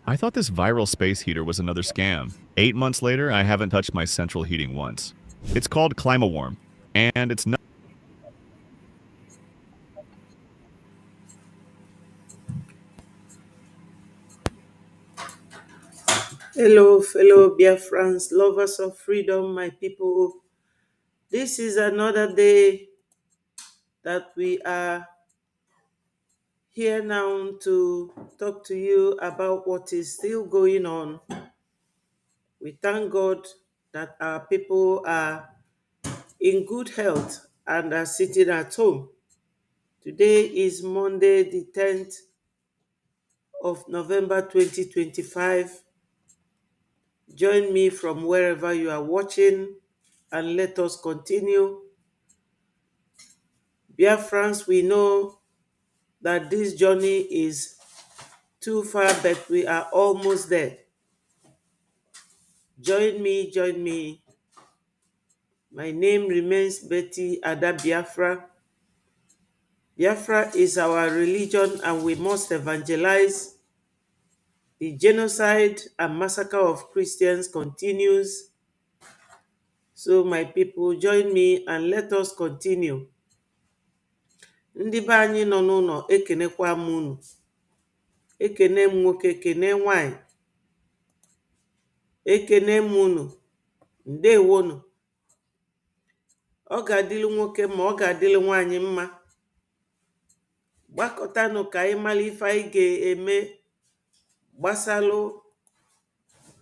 I thought this viral space heater was another scam. 8 months later, I haven't touched my central heating once. It's called Climawarm, and it's not. Hello, fellow Biafrans, lovers of freedom, my people. This is another day that we are here now to talk to you about what is still going on. We thank God that our people are in good health and are sitting at home. Today is Monday, the 10th of November 2025. Join me from wherever you are watching and let us continue. Biafrans, we know that this journey is too far, but we are almost there. Join me, join me. My name remains Betty Ada Biafra. Biafra is our religion and we must evangelize. The genocide and massacre of Christians continues. So my people, join me and let us continue. Ndị be anyị nọ n'ụlọ ekenekwa m unu. Ekene m nwoke, kene nwanyị. Ekene m unu. Ndewonu. Ọ ga-adịlị nwoke ma ọ ga-adịlị nwaanyị mma. Gbakọtanụ ka anyị mara ife anyị ga-eme gbasalụ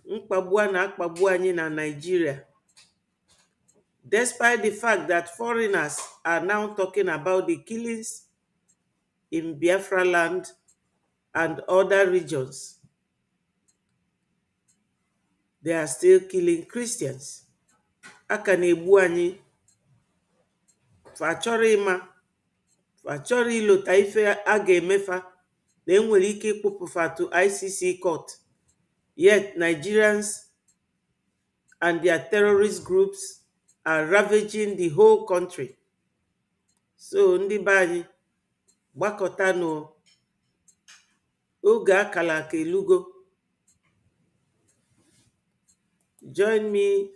mkpagbu a na-akpagbu anyị na Nigeria. Despite the fact that foreigners are now talking about the killings in Biafra land and other regions, they are still killing Christians. A ka na-egbu anyị, fa chọrọ ịma, fa chọrọ ilota ife a ga-emefa na enwere ike ịkpụpụfa to ICC court. Yet Nigerians and their terrorist groups are ravaging the whole country. So ndị be anyị gbakọtanụ, oge akala aka elugo. Join me,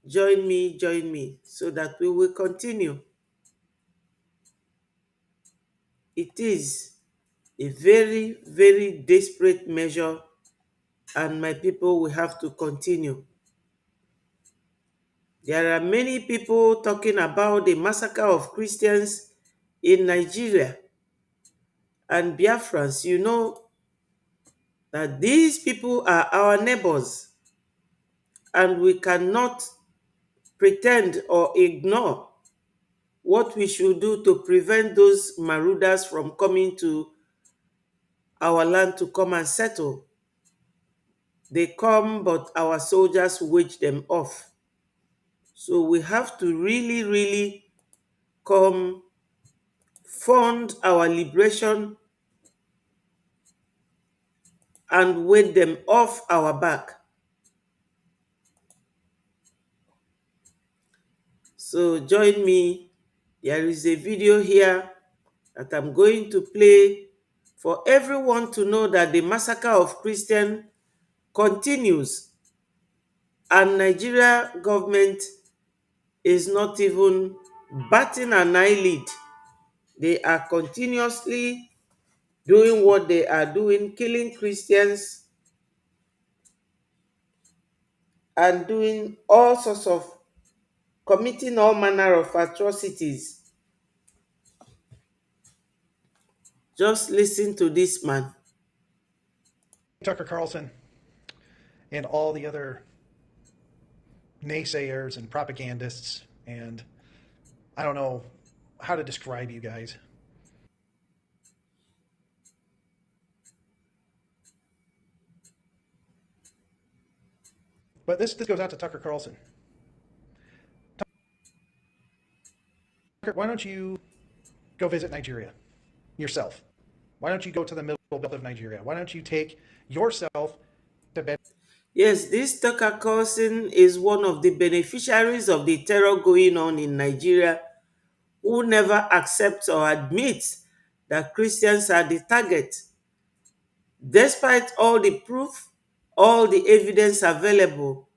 join me, join me so that we will continue. It is a very, very desperate measure and my people will have to continue. There are many people talking about the massacre of Christians in Nigeria. And Biafrans, you know that these people are our neighbors and we cannot pretend or ignore what we should do to prevent those marauders from coming to our land to come and settle. They come, but our soldiers wage them off. So we have to really, really come fund our liberation and wage them off our back. So join me. There is a video here that I'm going to play for everyone to know that the massacre of Christians continues and Nigeria government is not even batting an eyelid. They are continuously doing what they are doing, killing Christians and doing all sorts of, committing all manner of atrocities. Just listen to this man. Tucker Carlson and all the other naysayers and propagandists, and I don't know how to describe you guys. But this goes out to Tucker Carlson. Tucker, why don't you go visit Nigeria yourself? Why don't you go to the middle belt of Nigeria? Why don't you take yourself to bed? Yes, this Tucker Carlson is one of the beneficiaries of the terror going on in Nigeria, who never accepts or admits that Christians are the target. Despite all the proof, all the evidence available,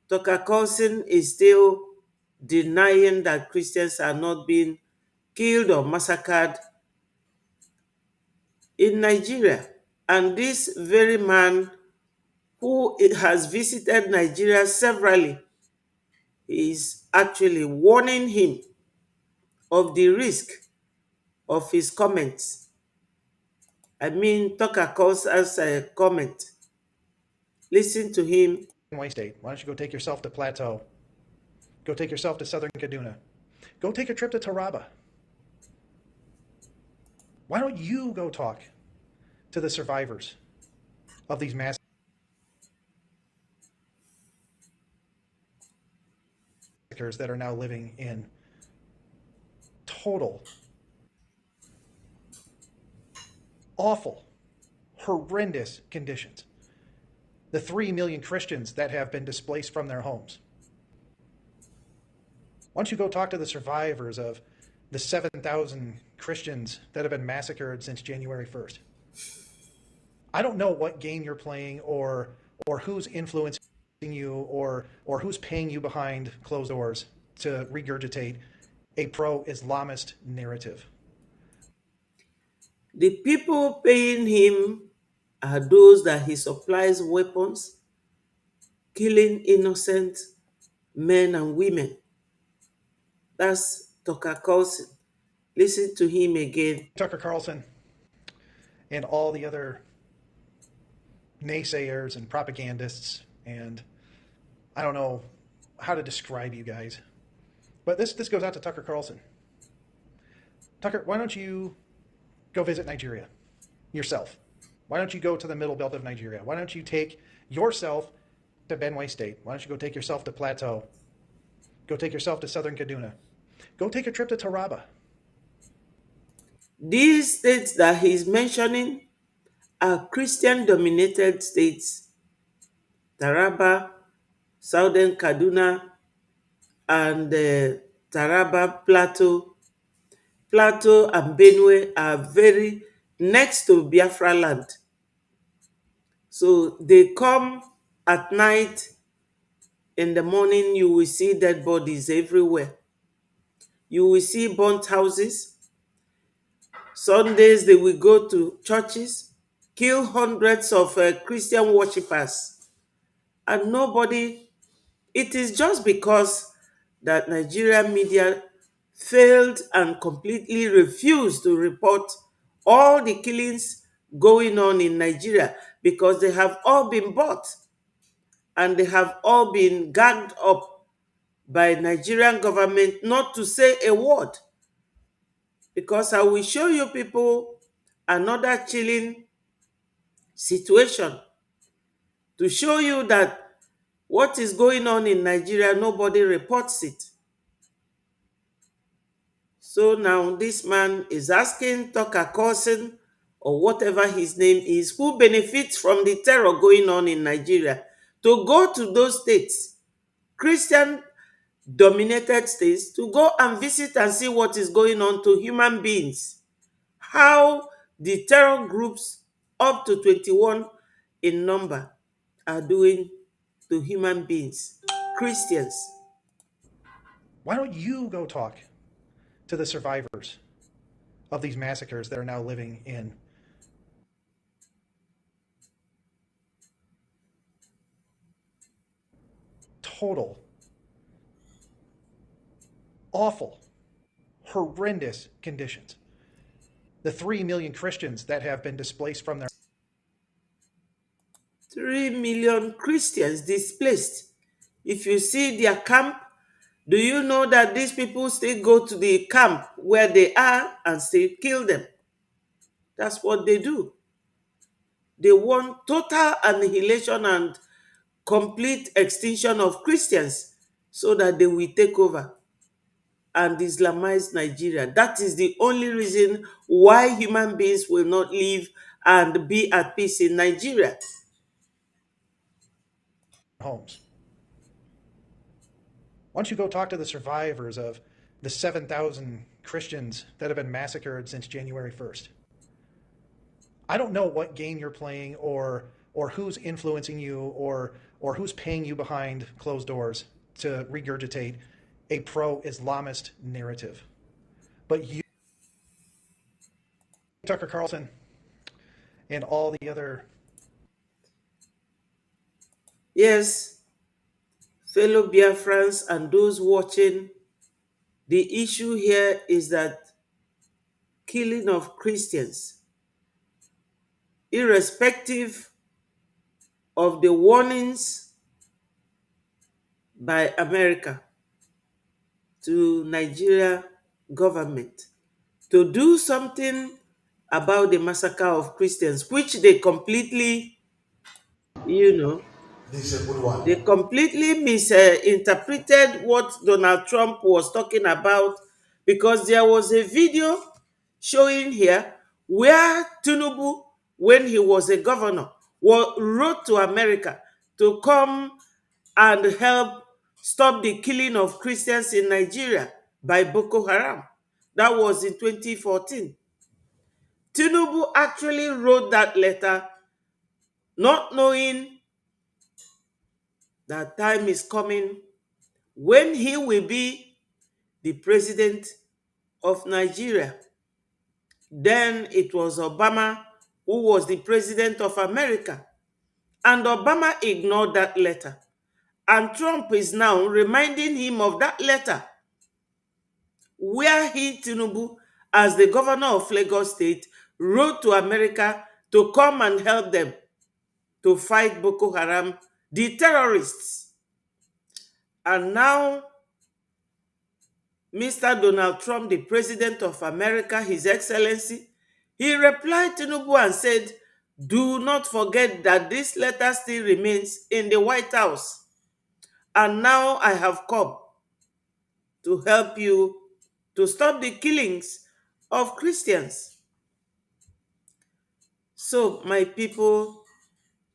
Tucker Carlson is still denying that Christians are not being killed or massacred in Nigeria. And this very man who has visited Nigeria severally is actually warning him of the risk of his comments. I mean, Tucker calls us a comment. Listen to him. Benue State. Why don't you go take yourself to Plateau? Go take yourself to southern Kaduna. Go take a trip to Taraba. Why don't you go talk to the survivors of these massacres that are now living in total, awful, horrendous conditions? The 3 million Christians that have been displaced from their homes. Why don't you go talk to the survivors of the 7,000 Christians that have been massacred since January 1st? I don't know what game you're playing or who's influencing you or who's paying you behind closed doors to regurgitate a pro-Islamist narrative. The people paying him are those that he supplies weapons, killing innocent men and women. That's Tucker Carlson. Listen to him again. Tucker Carlson and all the other naysayers and propagandists, and I don't know how to describe you guys, but this goes out to Tucker Carlson. Tucker, why don't you go visit Nigeria yourself? Why don't you go to the middle belt of Nigeria? Why don't you take yourself to Benue State? Why don't you go take yourself to Plateau? Go take yourself to southern Kaduna. Go take a trip to Taraba. These states that he's mentioning are Christian-dominated states. Taraba, southern Kaduna, and Taraba, Plateau and Benue are very next to Biafra land. So they come at night. In the morning, you will see dead bodies everywhere. You will see burnt houses. Sundays, they will go to churches, kill hundreds of Christian worshippers. And nobody, it is just because that Nigerian media failed and completely refused to report all the killings going on in Nigeria, because they have all been bought and they have all been gagged up by Nigerian government not to say a word. Because I will show you people another chilling situation to show you that what is going on in Nigeria, nobody reports it. So now this man is asking Tucker Carlson, or whatever his name is, who benefits from the terror going on in Nigeria, to go to those states, Christian dominated states, to go and visit and see what is going on to human beings. How the terror groups, up to 21 in number, are doing to human beings, Christians. Why don't you go talk to the survivors of these massacres that are now living in total, awful, horrendous conditions? The 3 million Christians that have been displaced from their 3 million Christians displaced. If you see their camp, do you know that these people still go to the camp where they are and still kill them? That's what they do. They want total annihilation and complete extinction of Christians so that they will take over and Islamize Nigeria. That is the only reason why human beings will not live and be at peace in Nigeria. homes. Why don't you go talk to the survivors of the 7,000 Christians that have been massacred since January 1st? I don't know what game you're playing or who's influencing you or who's paying you behind closed doors to regurgitate a pro-Islamist narrative. But you, Tucker Carlson, and all the other. Yes, fellow Biafrans and those watching, the issue here is that killing of Christians, irrespective of the warnings by America to Nigeria government to do something about the massacre of Christians, which they completely, you know, This is a good one. they completely misinterpreted what Donald Trump was talking about, because there was a video showing here where Tinubu, when he was a governor, wrote to America to come and help stop the killing of Christians in Nigeria by Boko Haram. That was in 2014. Tinubu actually wrote that letter not knowing that time is coming when he will be the president of Nigeria. Then it was Obama who was the president of America. And Obama ignored that letter. And Trump is now reminding him of that letter where he, Tinubu, as the governor of Lagos State, wrote to America to come and help them to fight Boko Haram, the terrorists. And now, Mr. Donald Trump, the president of America, His Excellency, he replied to Tinubu and said, do not forget that this letter still remains in the White House. And now I have come to help you to stop the killings of Christians. So, my people,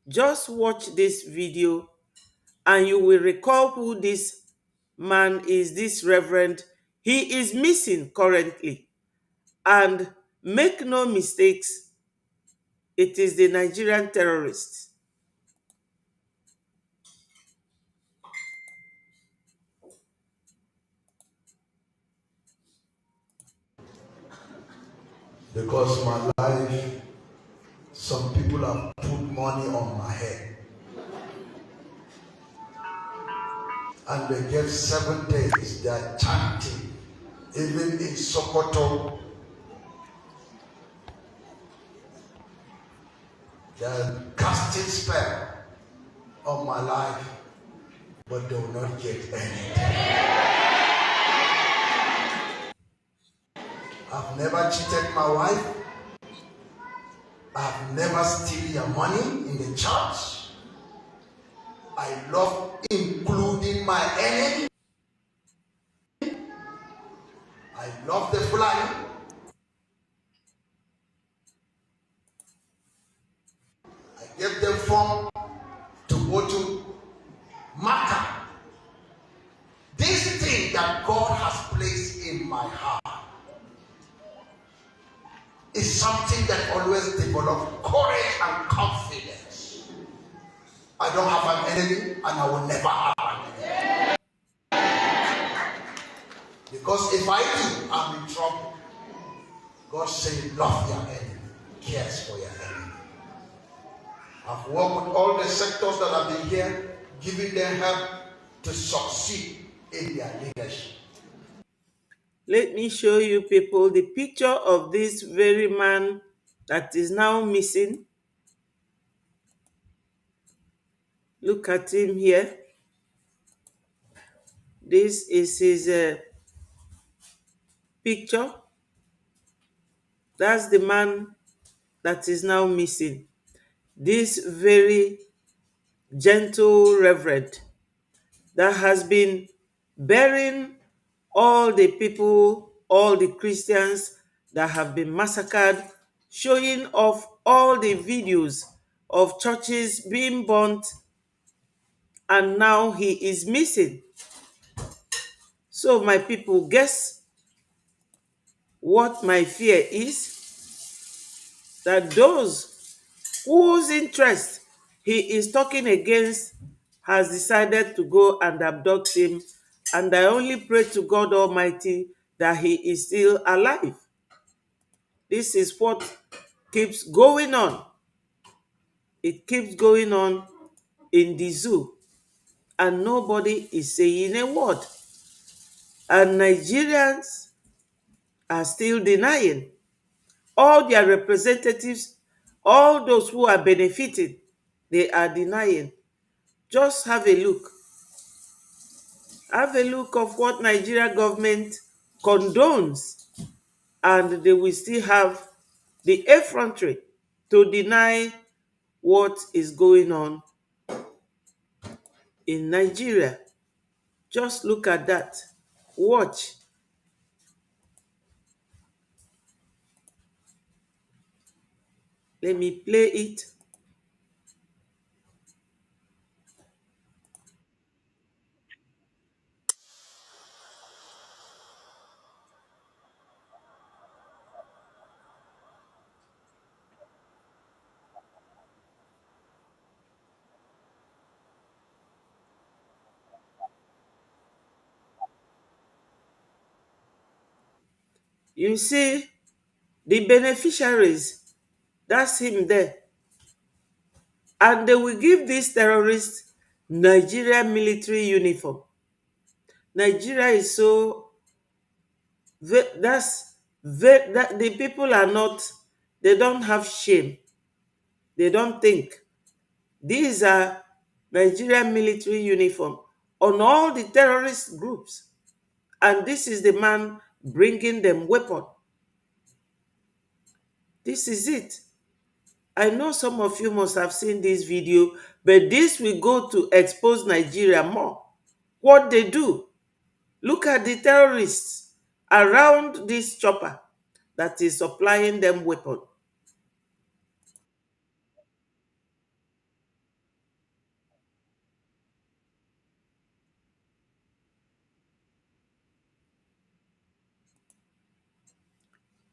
just watch this video and you will recall who this man is, this reverend. He is missing currently. And make no mistakes, it is the Nigerian terrorists. Because my life, some people have put money on my head. And they get 7 days, they are chanting. Even in Sokoto, they are casting spell on my life, but they will not get anything. I've never cheated my wife. I've never steal your money in the church. I love including my enemy. I love the Fulani. I gave them form to go to Makkah. This thing that God has placed in my heart is something that always develops courage and confidence. I don't have an enemy and I will never have an enemy. Because if I do, I'm in trouble. God said, love your enemy, cares for your enemy. I've worked with all the sectors that have been here, giving them help to succeed in their leadership. Let me show you people the picture of this very man that is now missing. Look at him here. This is his picture. That's the man that is now missing. This very gentle reverend that has been bearing all the people, all the Christians that have been massacred, showing off all the videos of churches being burnt, and now he is missing. So, my people, guess what my fear is? that those whose interest he is talking against has decided to go and abduct him, and I only pray to God Almighty that he is still alive. This is what keeps going on. It keeps going on in the zoo, and nobody is saying a word. And Nigerians are still denying. All their representatives, all those who are benefiting, they are denying. Just have a look. Have a look of what Nigeria government condones, and they will still have the effrontery to deny what is going on in Nigeria. Just look at that. Watch. Let me play it. You see, the beneficiaries, that's him there. And they will give these terrorists Nigerian military uniform. Nigeria is so that the people are not, they don't have shame. They don't think. These are Nigerian military uniform on all the terrorist groups. And this is the man bringing them weapon. This is it. I know some of you must have seen this video, but this will go to expose Nigeria more. What they do. Look at the terrorists around this chopper that is supplying them weapon.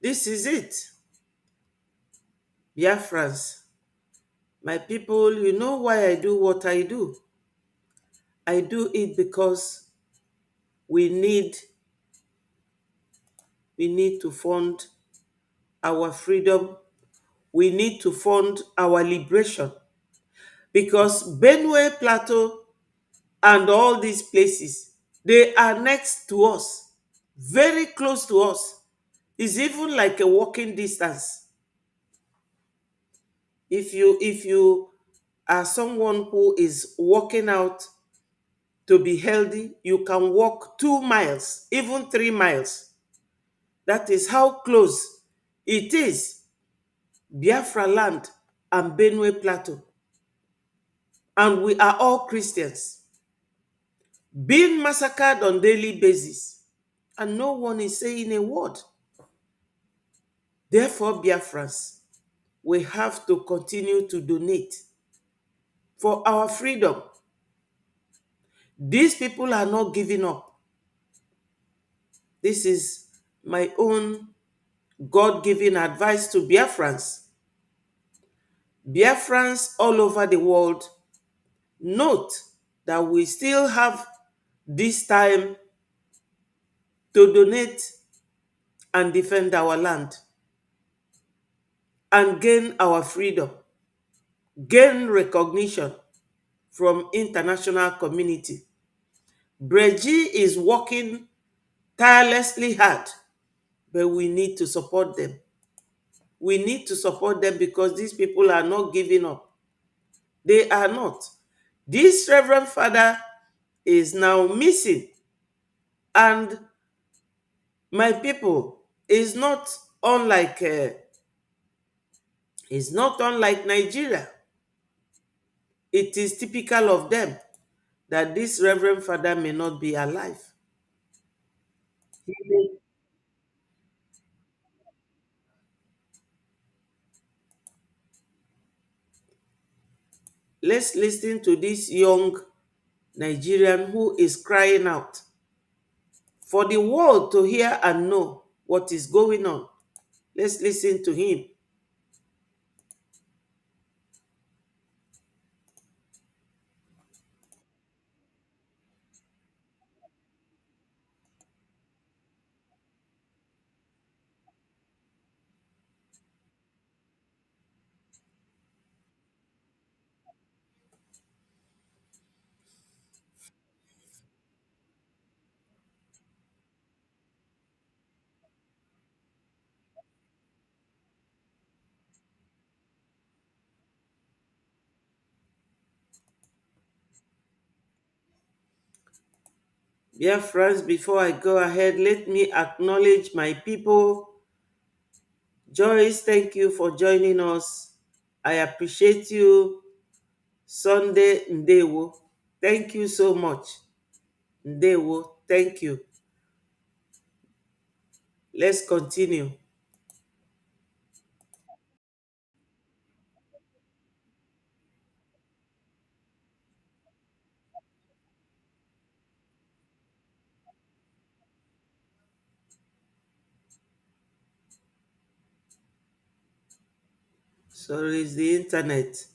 This is it. Biafrans, my people, you know why I do what I do. I do it because we need to fund our freedom. We need to fund our liberation. Because Benue Plateau and all these places, they are next to us, very close to us. It's even like a walking distance. If you are someone who is walking out to be healthy, you can walk 2 miles, even 3 miles. That is how close it is. Biafra land and Benue Plateau. And we are all Christians, being massacred on daily basis, and no one is saying a word. Therefore, Biafrans, we have to continue to donate for our freedom. These people are not giving up. This is my own God-given advice to Biafrans. Biafrans all over the world, note that we still have this time to donate and defend our land and gain our freedom, gain recognition from international community. Breji is working tirelessly hard, but we need to support them. We need to support them because these people are not giving up. They are not. This Reverend Father is now missing. And my people is not unlike Nigeria. It is typical of them that this Reverend Father may not be alive. Let's listen to this young Nigerian who is crying out for the world to hear and know what is going on. Let's listen to him. Biafrans, before I go ahead, let me acknowledge my people. Joyce, thank you for joining us. I appreciate you. Sunday Ndewo, thank you so much. Ndewo, thank you. Let's continue. Sorry, it's the internet.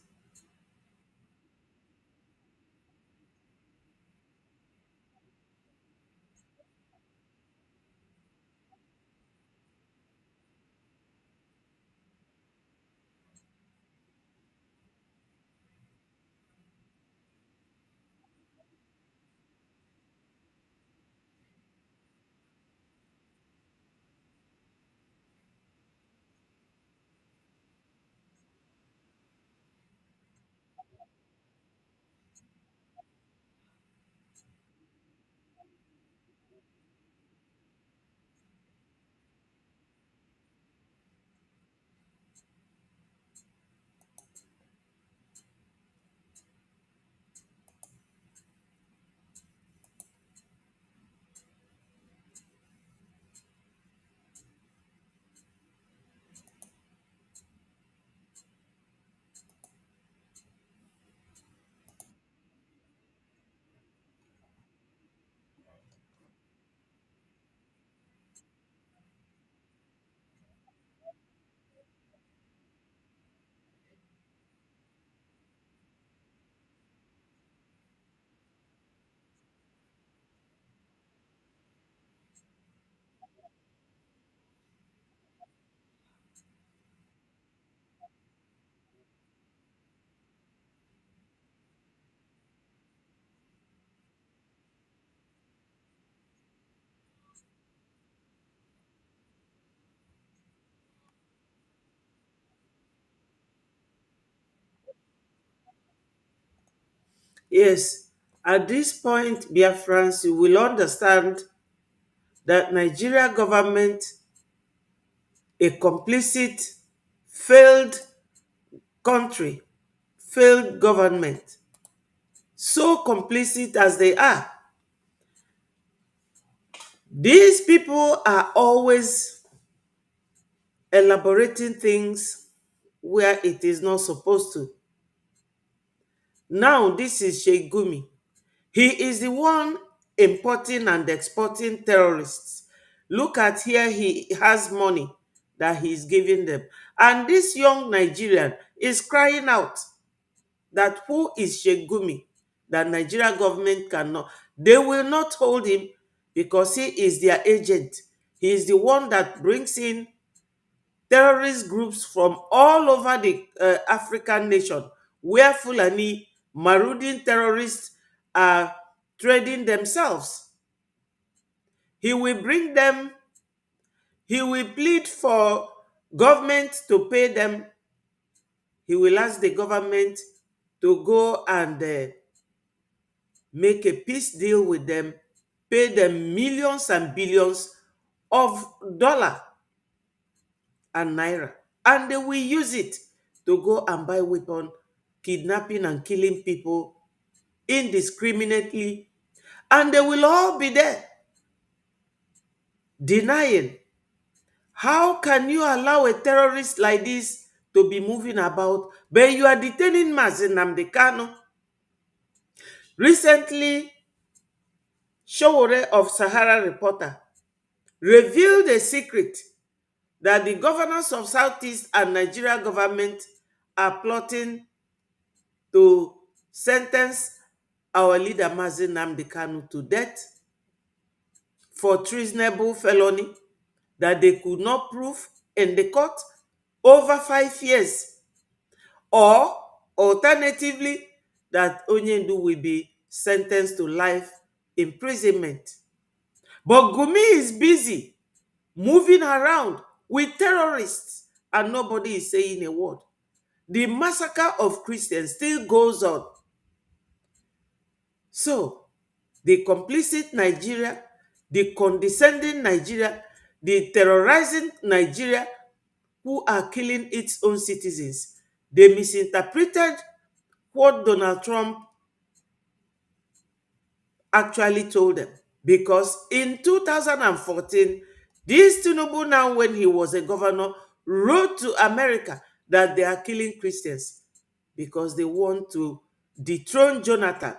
Yes, at this point, Biafrans, you will understand that Nigeria government, a complicit, failed country, failed government, so complicit as they are, these people are always elaborating things where it is not supposed to. Now, this is Sheikh Gumi. He is the one importing and exporting terrorists. Look at here, he has money that he's giving them. And this young Nigerian is crying out that who is Sheikh Gumi? That Nigeria government cannot. They will not hold him because he is their agent. He is the one that brings in terrorist groups from all over the African nation where Fulani marauding terrorists are trading themselves. He will bring them, he will plead for government to pay them. He will ask the government to go and make a peace deal with them, pay them millions and billions of dollar and naira, and they will use it to go and buy weapon, kidnapping and killing people indiscriminately, and they will all be there denying. How can you allow a terrorist like this to be moving about, but you are detaining Mazi Nnamdi Kanu? Recently, Showore of Sahara Reporter revealed a secret that the governors of Southeast and Nigeria government are plotting to sentence our leader Mazi Nnamdi Kanu to death for treasonable felony that they could not prove in the court over 5 years, or alternatively that Onyendu will be sentenced to life imprisonment. But Gumi is busy moving around with terrorists and nobody is saying a word. The massacre of Christians still goes on. So, the complicit Nigeria, the condescending Nigeria, the terrorizing Nigeria who are killing its own citizens. They misinterpreted what Donald Trump actually told them. Because in 2014, this Tinubu, now when he was a governor, wrote to America that they are killing Christians because they want to dethrone Jonathan.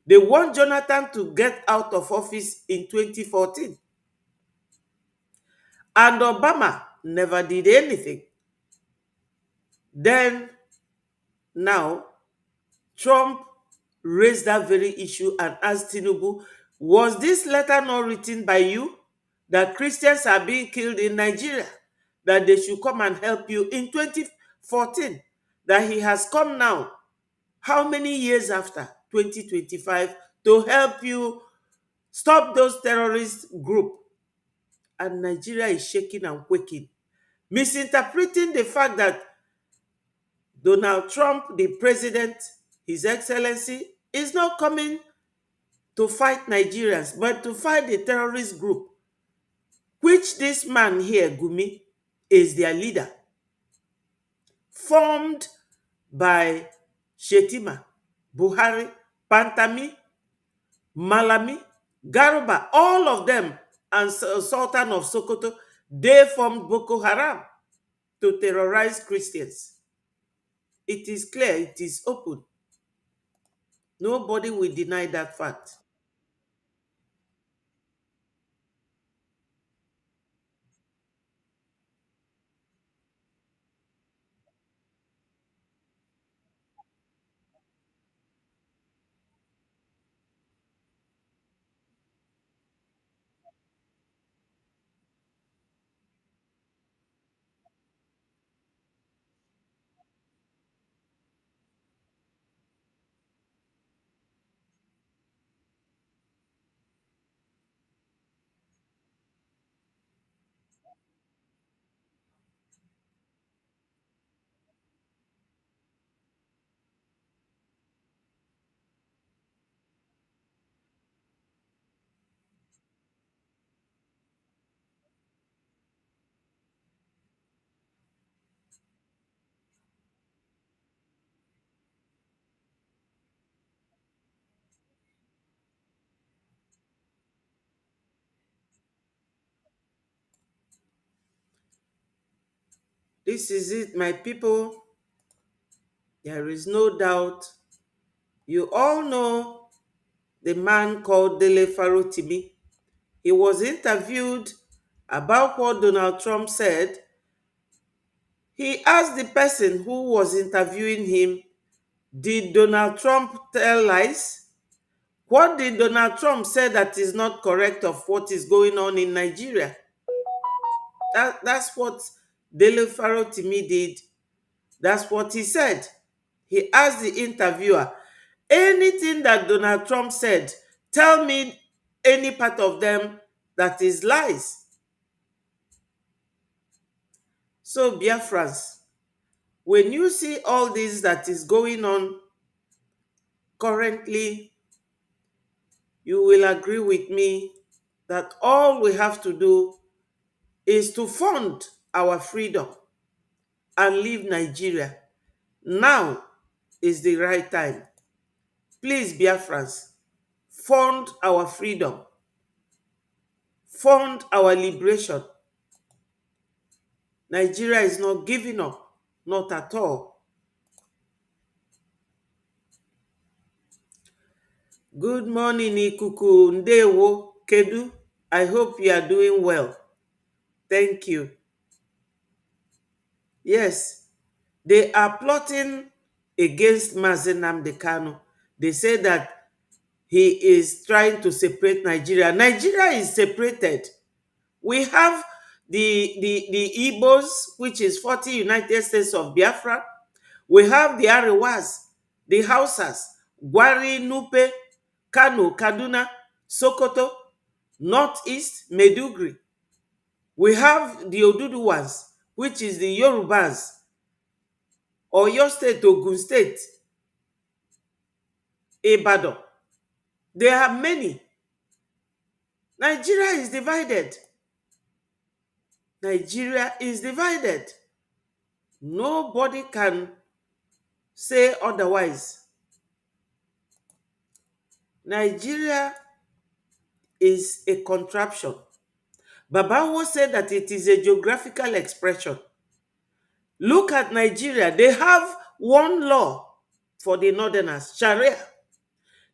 They want Jonathan to get out of office in 2014. And Obama never did anything. Then, now, Trump raised that very issue and asked Tinubu, was this letter not written by you that Christians are being killed in Nigeria, that they should come and help you in 2014, that he has come now, how many years after, 2025, to help you stop those terrorist group? And Nigeria is shaking and quaking, misinterpreting the fact that Donald Trump, the president, His Excellency, is not coming to fight Nigerians, but to fight the terrorist group, which this man here, Gumi, is their leader, formed by Shetima, Buhari, Pantami, Malami, Garuba, all of them, and Sultan of Sokoto. They formed Boko Haram to terrorize Christians. It is clear, it is open. Nobody will deny that fact. This is it, my people. There is no doubt. You all know the man called Dele Farotimi. He was interviewed about what Donald Trump said. He asked the person who was interviewing him, did Donald Trump tell lies? What did Donald Trump say that is not correct of what is going on in Nigeria? That's what Dele Farotimi did. That's what he said. He asked the interviewer, anything that Donald Trump said, tell me any part of them that is lies. So, Biafrans, when you see all this that is going on currently, you will agree with me that all we have to do is to fund our freedom and leave Nigeria. Now is the right time. Please, Biafrans, fund our freedom, fund our liberation. Nigeria is not giving up, not at all. Good morning, Ikuku Ndewo Kedu. I hope you are doing well. Thank you. Yes, they are plotting against Mazi Nnamdi Kanu. They say that he is trying to separate Nigeria. Nigeria is separated. We have the Igbos, which is 40 United States of Biafra. We have the Arewas, the Hausas, Gwari, Nupe, Kano, Kaduna, Sokoto, Northeast, Meduguri. We have the Oduduwas, which is the Yorubas, Oyo State, Ogun State, Ibadan. There are many. Nigeria is divided. Nigeria is divided. Nobody can say otherwise. Nigeria is a contraption. Babawo said that it is a geographical expression. Look at Nigeria. They have one law for the northerners, Sharia.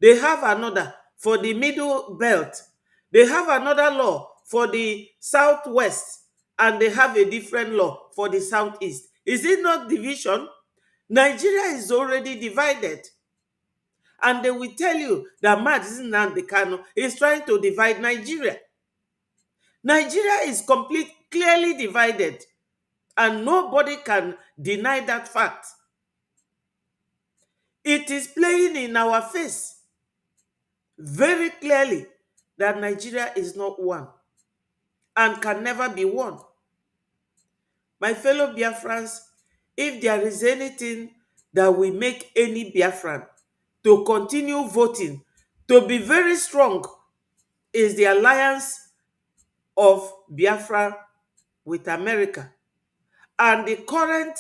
They have another for the middle belt. They have another law for the southwest, and they have a different law for the southeast. Is it not division? Nigeria is already divided. And they will tell you that Mazi Nnamdi Kanu is trying to divide Nigeria. Nigeria is clearly divided, and nobody can deny that fact. It is playing in our face very clearly that Nigeria is not one and can never be one. My fellow Biafrans, if there is anything that will make any Biafran to continue voting, to be very strong, is the alliance of Biafra with America. And the current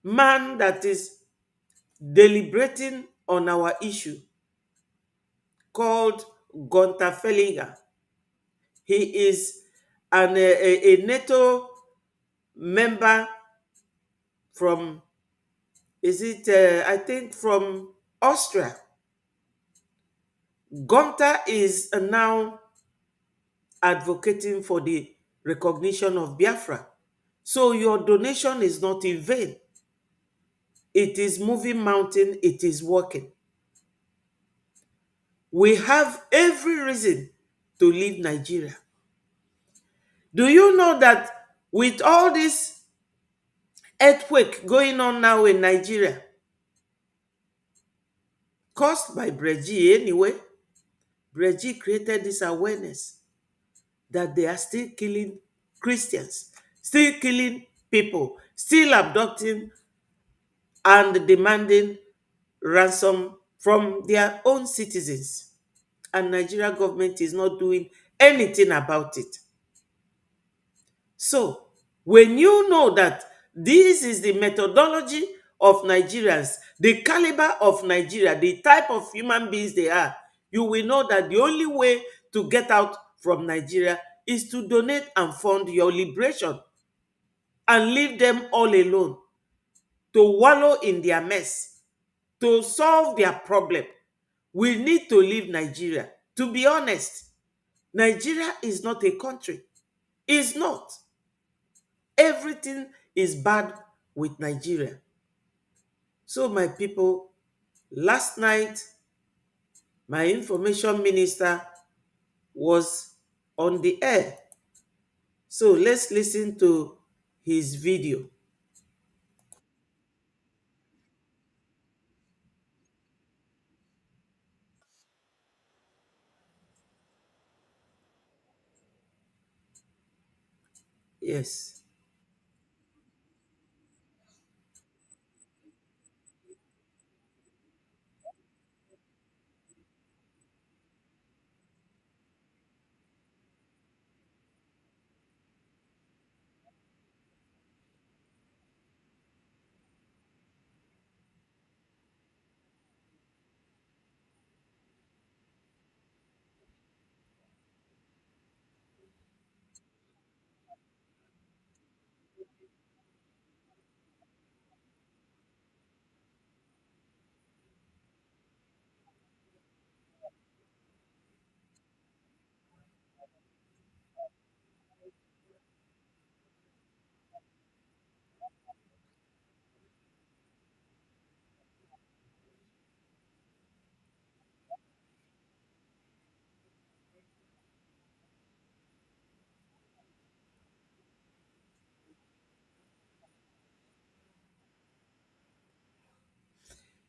man that is deliberating on our issue, called Gunter Fellinger. He is a NATO member from, I think from Austria. Gunter is now advocating for the recognition of Biafra. So your donation is not in vain. It is moving mountain, it is working. We have every reason to leave Nigeria. Do you know that with all this earthquake going on now in Nigeria, caused by Breji anyway, Breji created this awareness that they are still killing Christians, still killing people, still abducting and demanding ransom from their own citizens. And Nigeria government is not doing anything about it. So, when you know that this is the methodology of Nigerians, the caliber of Nigeria, the type of human beings they are, you will know that the only way to get out from Nigeria is to donate and fund your liberation and leave them all alone to wallow in their mess, to solve their problem. We need to leave Nigeria. To be honest, Nigeria is not a country. It's not. Everything is bad with Nigeria. So, my people, last night, my information minister was on the air. So, let's listen to his video. Yes.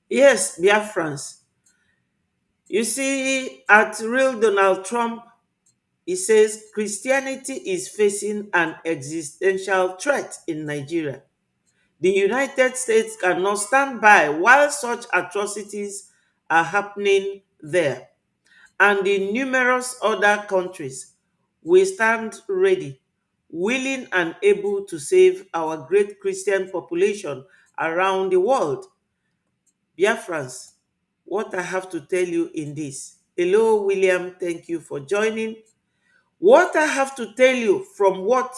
Yes, Biafrans. You see, at real Donald Trump, he says Christianity is facing an existential threat in Nigeria. The United States cannot stand by while such atrocities are happening there. and in numerous other countries, we stand ready, willing and able to save our great Christian population around the world. Biafrans, what I have to tell you in this. Hello, William. Thank you for joining. What I have to tell you from what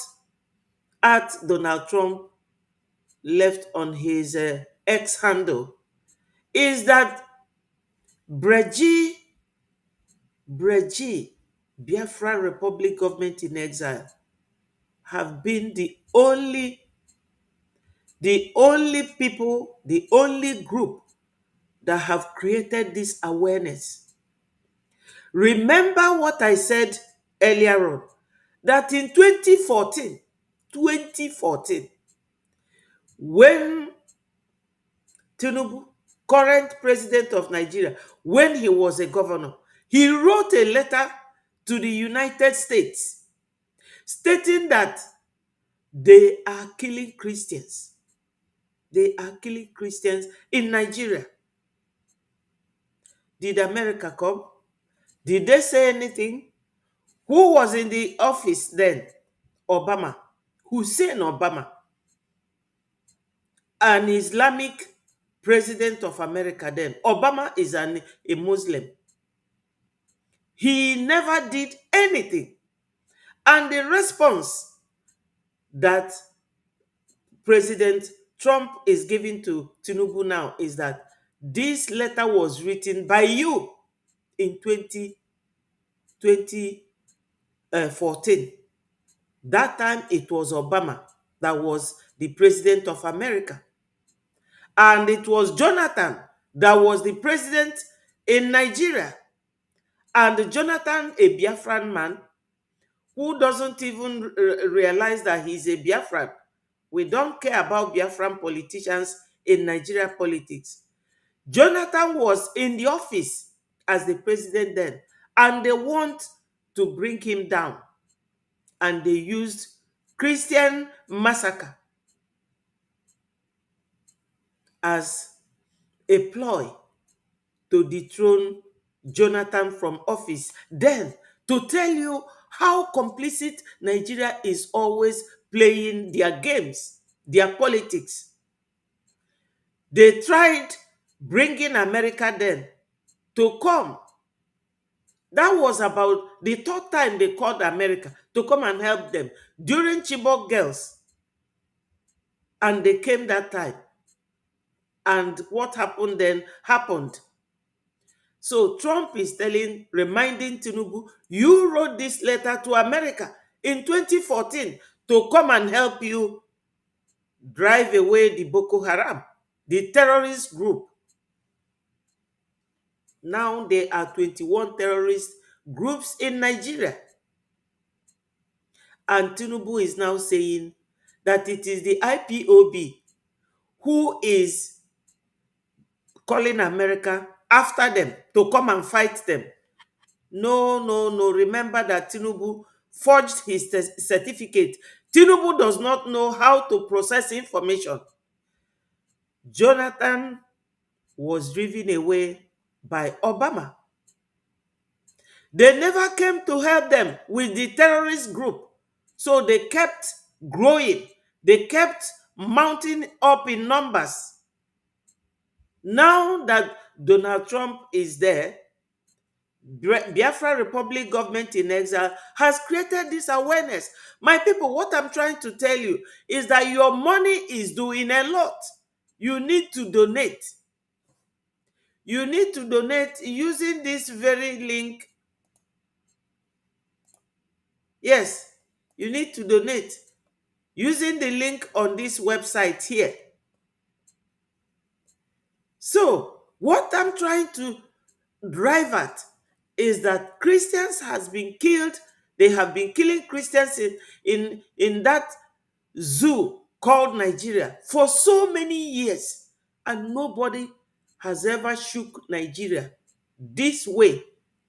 at Donald Trump left on his X handle is that Breji, Biafra Republic government in exile, have been the only people, the only group that have created this awareness. Remember what I said earlier on, that in 2014, when Tinubu, current president of Nigeria, when he was a governor, he wrote a letter to the United States stating that they are killing Christians. They are killing Christians in Nigeria. Did America come? Did they say anything? Who was in the office then? Obama. Hussein Obama. An Islamic president of America then. Obama is a Muslim. He never did anything. And the response that President Trump is giving to Tinubu now is that this letter was written by you in 2014. That time it was Obama that was the president of America. And it was Jonathan that was the president in Nigeria. And Jonathan, a Biafran man, who doesn't even realize that he's a Biafran. We don't care about Biafran politicians in Nigeria politics. Jonathan was in the office as the president then, and they want to bring him down. And they used Christian massacre as a ploy to dethrone Jonathan from office. Then, to tell you how complicit Nigeria is always playing their games, their politics. They tried bringing America then to come. That was about the third time they called America to come and help them during Chibok girls. And they came that time. And what happened then happened. So Trump is reminding Tinubu, you wrote this letter to America in 2014 to come and help you drive away the Boko Haram, the terrorist group. Now there are 21 terrorist groups in Nigeria. And Tinubu is now saying that it is the IPOB who is calling America after them to come and fight them. No, no, no. Remember that Tinubu forged his certificate. Tinubu does not know how to process information. Jonathan was driven away by Obama. They never came to help them with the terrorist group. So they kept growing. They kept mounting up in numbers. Now that Donald Trump is there, Biafra Republic government in exile has created this awareness. My people, what I'm trying to tell you is that your money is doing a lot. You need to donate. You need to donate using this very link. Yes, you need to donate using the link on this website here. So, what I'm trying to drive at is that Christians has been killed. They have been killing Christians in that zoo called Nigeria for so many years, and nobody has ever shook Nigeria this way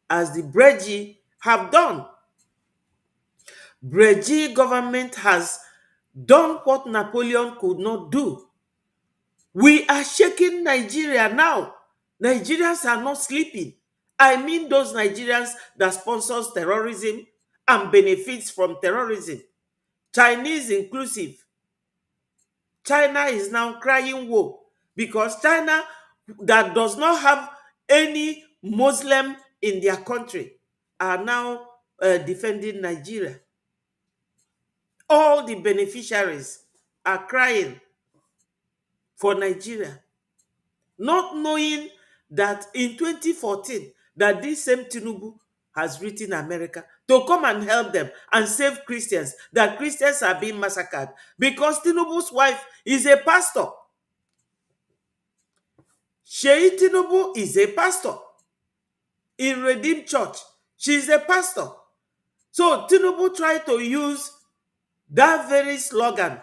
as the Breji have done. Breji government has done what Napoleon could not do. We are shaking Nigeria now. Nigerians are not sleeping. I mean those Nigerians that sponsors terrorism and benefits from terrorism, Chinese inclusive. China is now crying wolf because China, that does not have any Muslim in their country, are now defending Nigeria. All the beneficiaries are crying for Nigeria, not knowing that in 2014 that this same Tinubu has written America to come and help them and save Christians, that Christians are being massacred because Tinubu's wife is a pastor. Sheyi Tinubu is a pastor in Redeemed Church. She's a pastor. So Tinubu tried to use that very slogan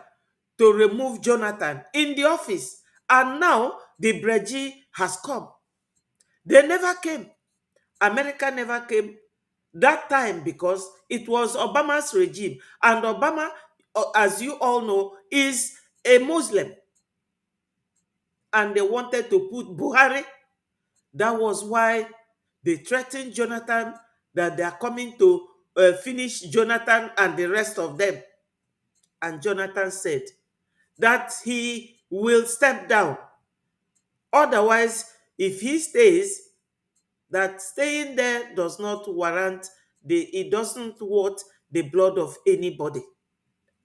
to remove Jonathan in the office. And now the Breji has come. They never came. America never came that time because it was Obama's regime. And Obama, as you all know, is a Muslim. And they wanted to put Buhari. That was why they threatened Jonathan that they are coming to finish Jonathan and the rest of them. And Jonathan said that he will step down. Otherwise, if he stays, that staying there does not warrant it doesn't worth the blood of anybody.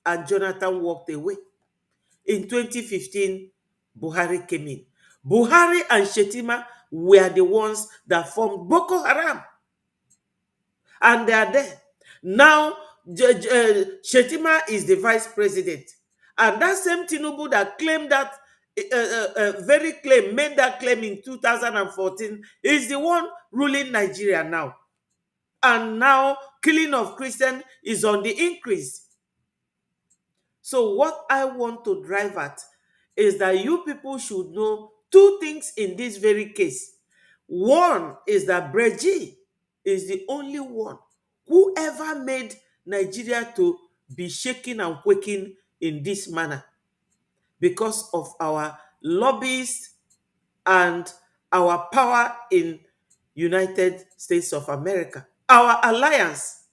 And Jonathan walked away. In 2015, Buhari came in. Buhari and Shetima were the ones that formed Boko Haram. And they are there. Now, Shetima is the vice president. And that same Tinubu that claimed that, made that claim in 2014, is the one ruling Nigeria now. And now, killing of Christians is on the increase. So what I want to drive at is that you people should know two things in this very case. One is that Breji is the only one who ever made Nigeria to be shaking and quaking in this manner because of our lobbyists and our power in United States of America, our alliance.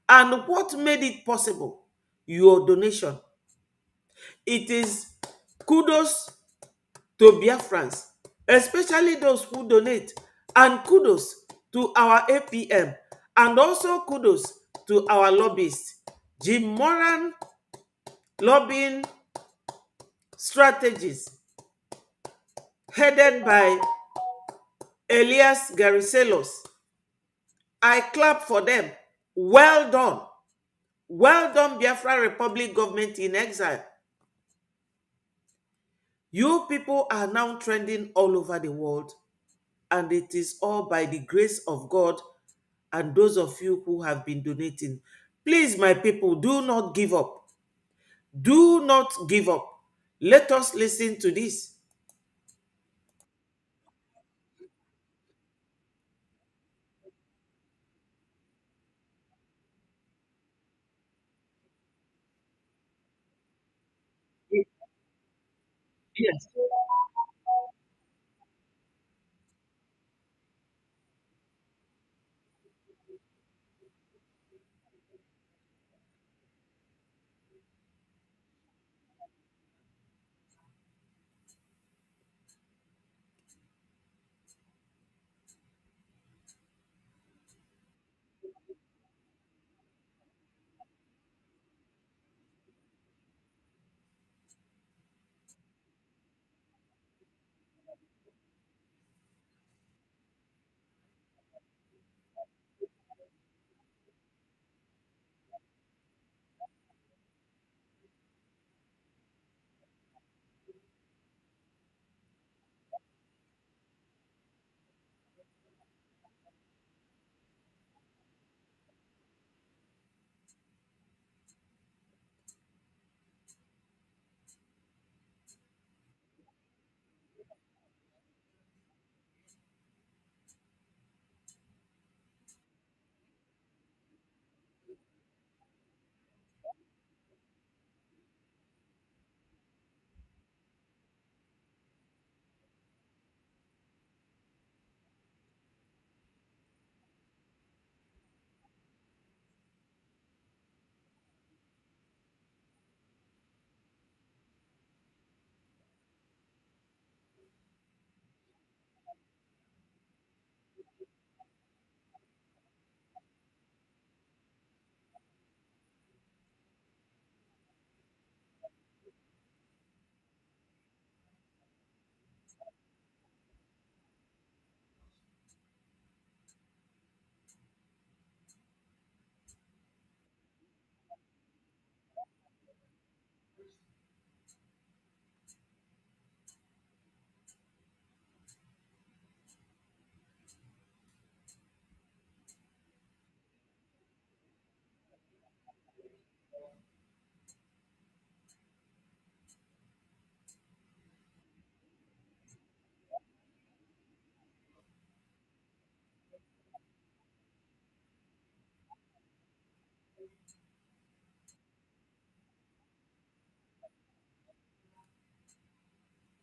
And what made it possible? Your donation. It is kudos to Biafrans, especially those who donate, and kudos to our APM, and also kudos to our lobbyists. Jim Moran lobbying strategies headed by Elias Gariselos. I clap for them. Well done. Well done, Biafra Republic government in exile. You people are now trending all over the world, and it is all by the grace of God and those of you who have been donating. Please, my people, do not give up. Do not give up. Let us listen to this. Yes.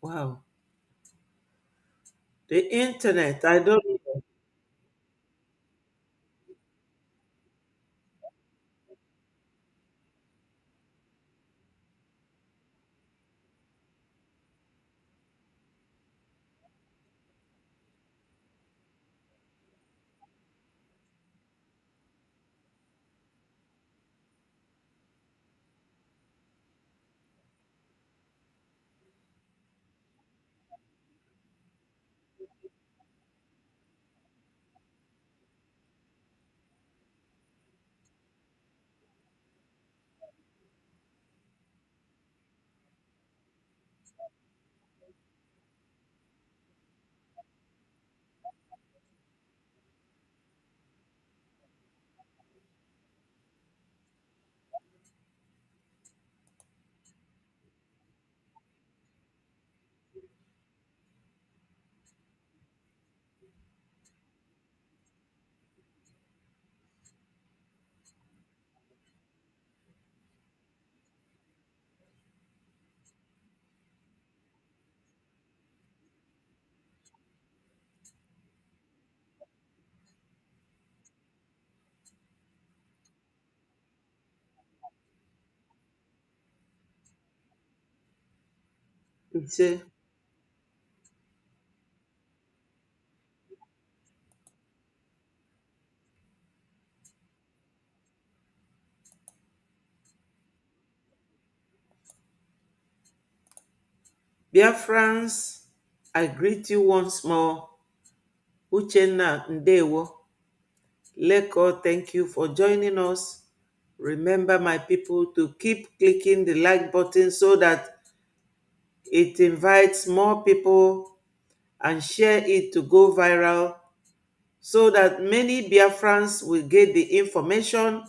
Wow. The internet, I don't know. Ise. Biafrans, I greet you once more. Uchenna Ndewo. Leko, thank you for joining us. Remember, my people, to keep clicking the like button so that it invites more people, and share it to go viral so that many Biafrans will get the information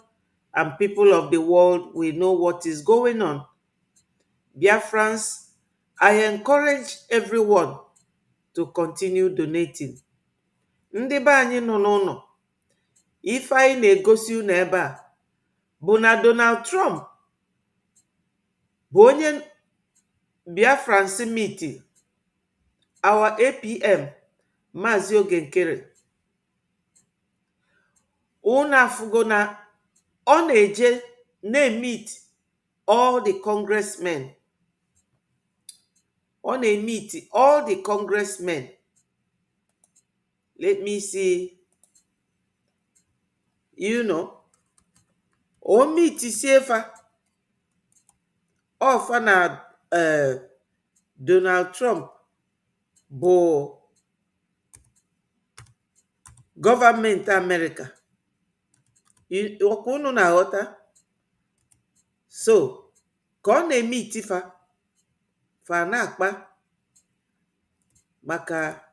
and people of the world will know what is going on. Biafrans, I encourage everyone to continue donating. Ndị be anyị nọ n'ụlọ, ife anyị na-egosi unu ebe a bụ na Donald Trump bụ onye Biafrans meet our APM Maazị Oge Nkere. Unu afụgo na ọ na-eje na-emit all the congressmen. Ọ na-emit all the congressmen. Let me see. O meet siefa ọfa na Donald Trump bụ gọọmenti Amerịka. Ọkwa unu na-aghọta? So, ka ọ na-emit fa na-akpa maka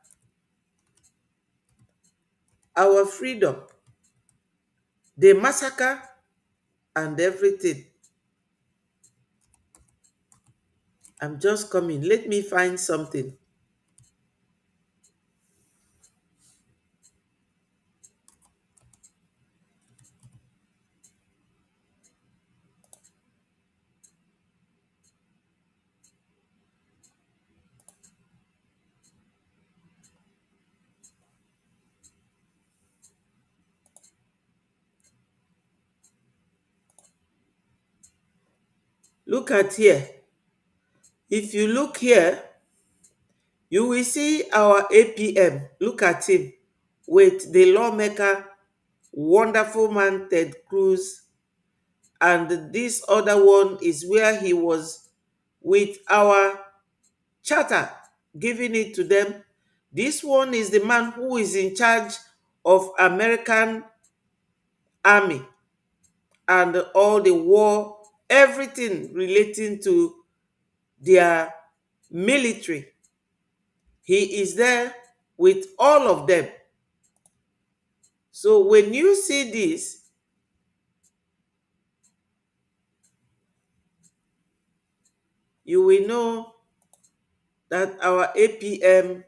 our freedom, the massacre and everything. I'm just coming. Let me find something. Look at here. If you look here, you will see our APM. Look at him with the lawmaker, wonderful man Ted Cruz. And this other one is where he was with our charter, giving it to them. This one is the man who is in charge of American army and all the war, everything relating to their military. He is there with all of them. So when you see this, you will know that our APM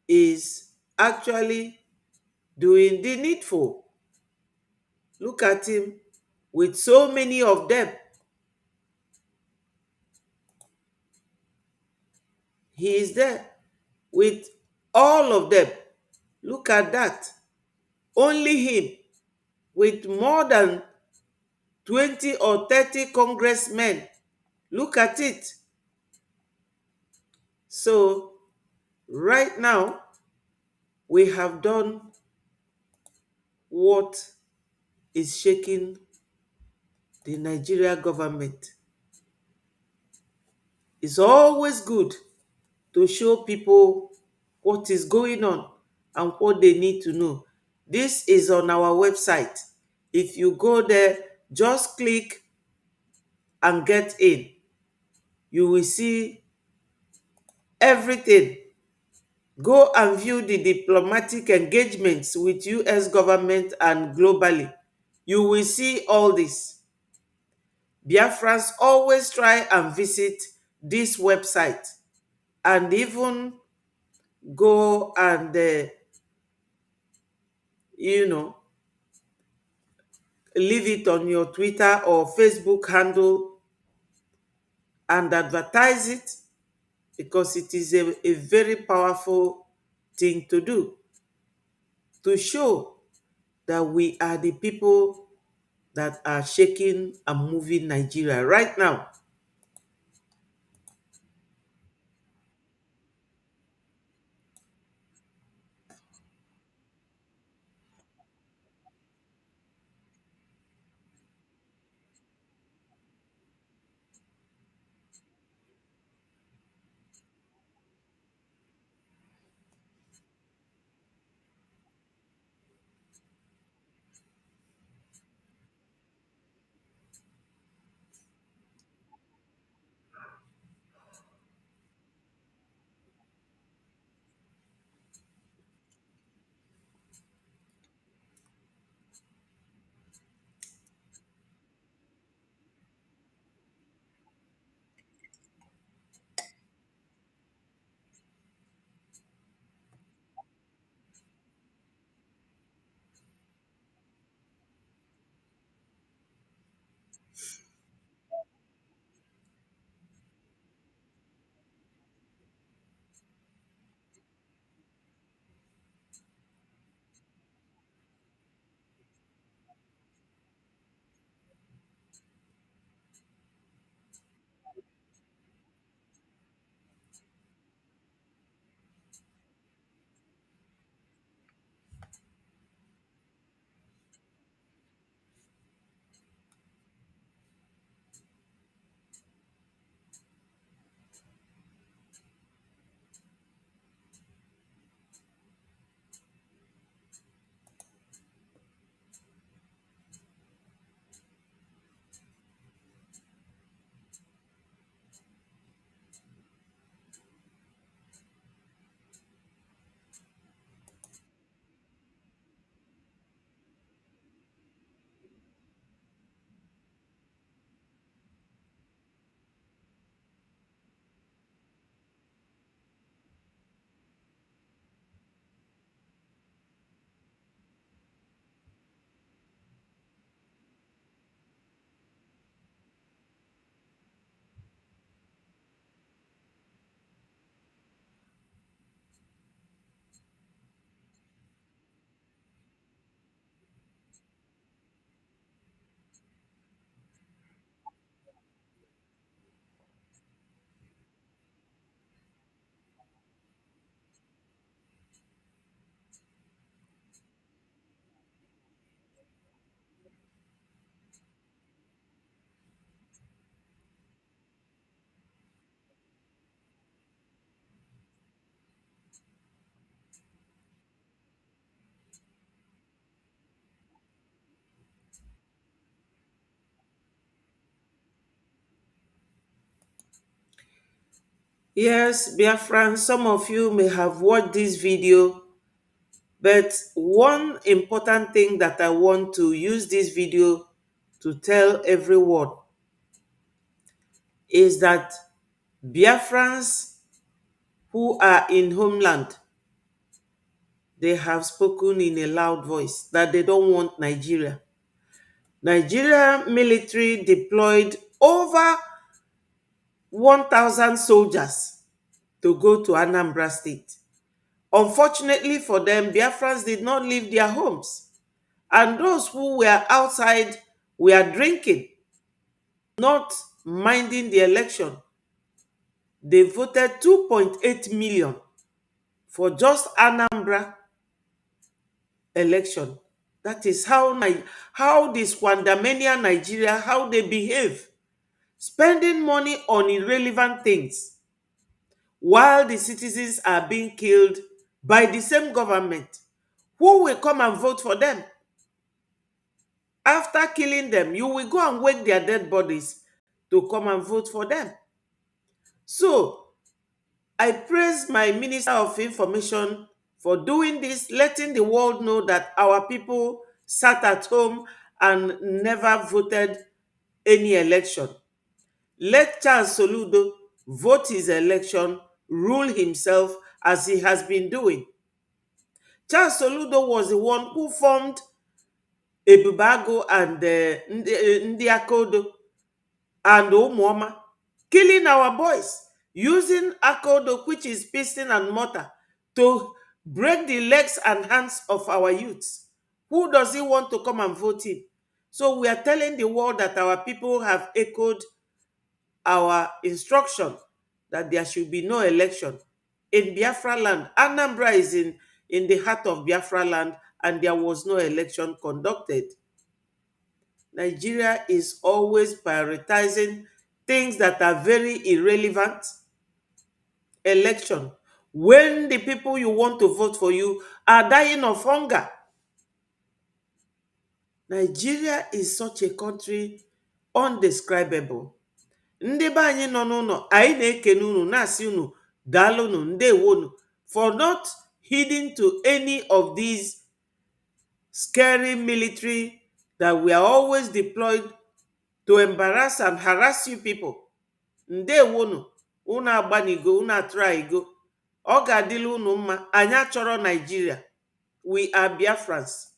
is actually doing the needful. Look at him with so many of them. He is there with all of them. Look at that. Only him with more than 20 or 30 congressmen. Look at it. So, right now, we have done what is shaking the Nigeria government. It's always good to show people what is going on and what they need to know. This is on our website. If you go there, just click and get in. You will see everything. Go and view the diplomatic engagements with US government and globally. You will see all this. Biafrans always try and visit this website and even go and, you know, leave it on your Twitter or Facebook handle and advertise it, because it is a very powerful thing to do, to show that we are the people that are shaking and moving Nigeria right now. Yes, Biafran, some of you may have watched this video, but one important thing that I want to use this video to tell everyone is that Biafrans who are in homeland, they have spoken in a loud voice that they don't want Nigeria. Nigeria military deployed over 1,000 soldiers to go to Anambra State. Unfortunately for them, Biafrans did not leave their homes. And those who were outside were drinking, not minding the election. They voted 2.8 million for just Anambra election. That is how this Kwandamania Nigeria, how they behave. Spending money on irrelevant things while the citizens are being killed by the same government. Who will come and vote for them? After killing them, you will go and wake their dead bodies to come and vote for them. So, I praise my Minister of Information for doing this, letting the world know that our people sat at home and never voted any election. Let Charles Soludo vote his election, rule himself as he has been doing. Charles Soludo was the one who formed Ebubago and Ndi Akodo and Umuoma, killing our boys, using Akodo, which is piston and mortar, to break the legs and hands of our youths. Who does he want to come and vote him? So we are telling the world that our people have echoed our instruction that there should be no election in Biafra land. Anambra is in the heart of Biafra land, and there was no election conducted. Nigeria is always prioritizing things that are very irrelevant. Election. When the people you want to vote for you are dying of hunger. Nigeria is such a country undescribable. Ndị be anyị nọ n'ụlọ, anyị na-ekene unu na-asị unu daalụnụ ndewonu for not heeding to any of these scary military that we are always deployed to embarrass and harass you people. Ndewonu, unu agbanigo, unu atraigo. Ọ ga-adịla unu mma, anyị achọrọ Nigeria. We are Biafrans.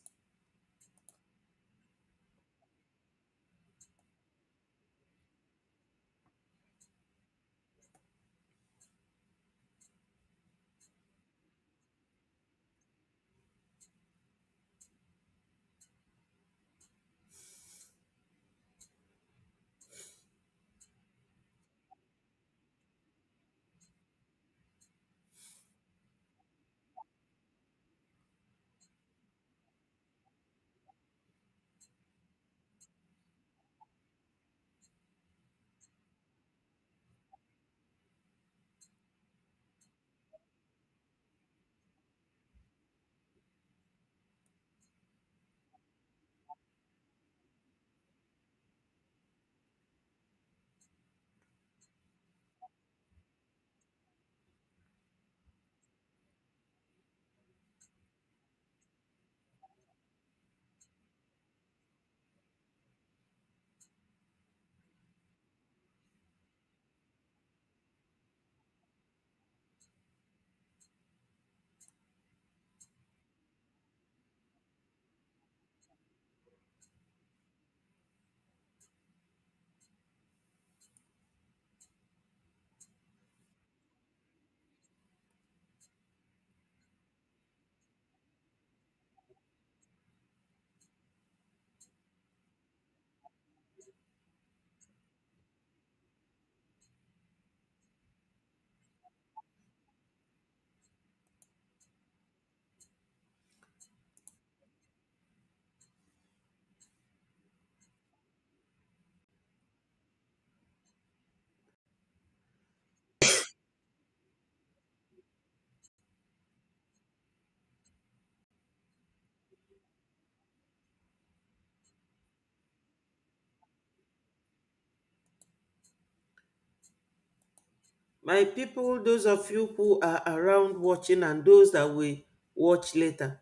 My people, those of you who are around watching and those that will watch later,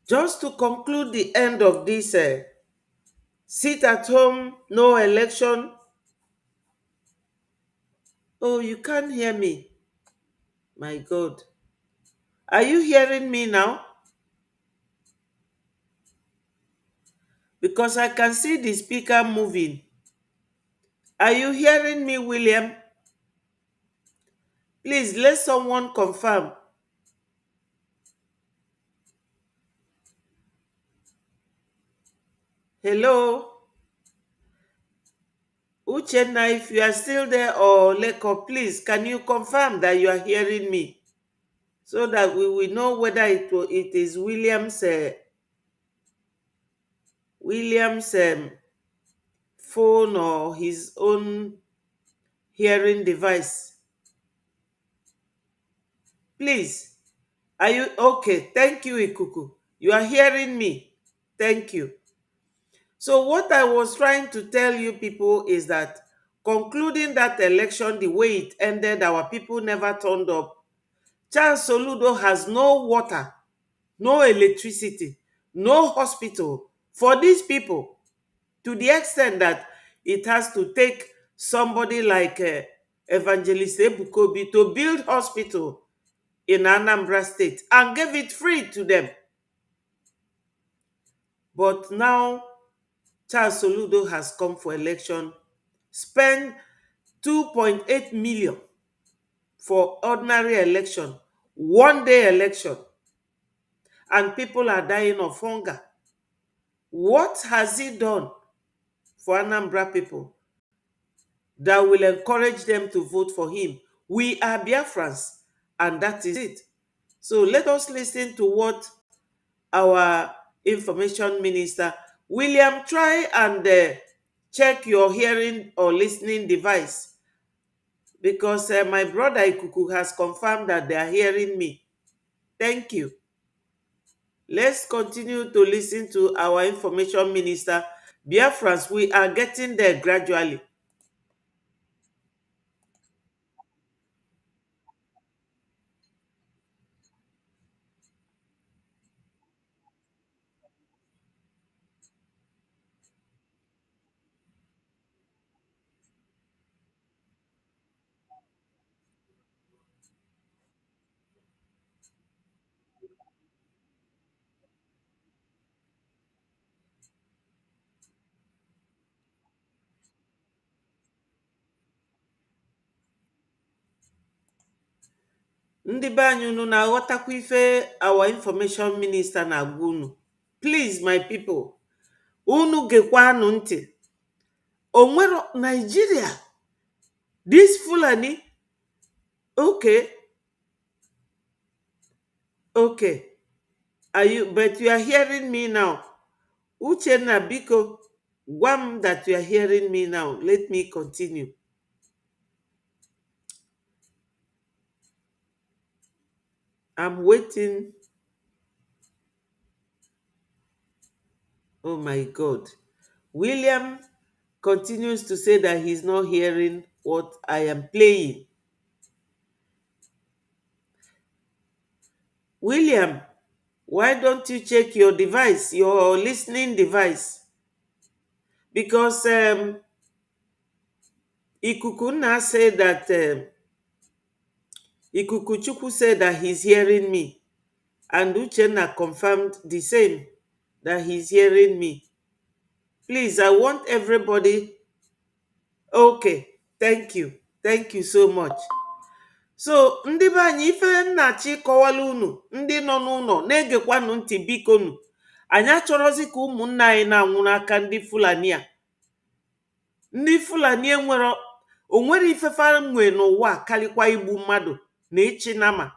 just to conclude the end of this sit at home, no election. Oh, you can't hear me. My God. Are you hearing me now? Because I can see the speaker moving. Are you hearing me, William? Please let someone confirm. Hello? Uchenna, if you are still there, or Leko, please, can you confirm that you are hearing me? So that we will know whether it is William's phone or his own hearing device. Please, are you okay? Thank you, Ikuku. You are hearing me. Thank you. So what I was trying to tell you people is that concluding that election the way it ended, our people never turned up. Charles Soludo has no water, no electricity, no hospital for these people, to the extent that it has to take somebody like Evangelist Ebukobi to build hospital in Anambra State and give it free to them. But now Charles Soludo has come for election, spend 2.8 million for ordinary election, one day election, and people are dying of hunger. What has he done for Anambra people that will encourage them to vote for him? We are Biafrans, and that is it. So let us listen to what our information minister, William, try and check your hearing or listening device, because my brother Ikuku has confirmed that they are hearing me. Thank you. Let's continue to listen to our information minister. Biafrans, we are getting there gradually. Ndị be anyị unu na-aghọtakwa ife our information minister na-agwa unu? Please, my people, unu gekwanụ ntị. Onwero Nigeria, this Fulani, okay, but you are hearing me now. Uchenna, biko, gwam that you are hearing me now. Let me continue. I'm waiting. Oh my God. William continues to say that he's not hearing what I am playing. William, why don't you check your device, your listening device? Because Ikukunna said that, Ikukuchukwu said that he's hearing me. And Uchenna confirmed the same, that he's hearing me. Please, I want everybody. Okay, thank you. Thank you so much. So, ndị be anyị, ife nnachi kọwala unu, ndị nọ n'ụlọ na-egekwanụ ntị biko nu. Anyị achọrọzi ka ụmụnna anyị na-anwụ n'aka ndị Fulani a. Ndị Fulani onwere ifefe nwe n'ụwa karịkwa igbu mmadụ na ịchị nama.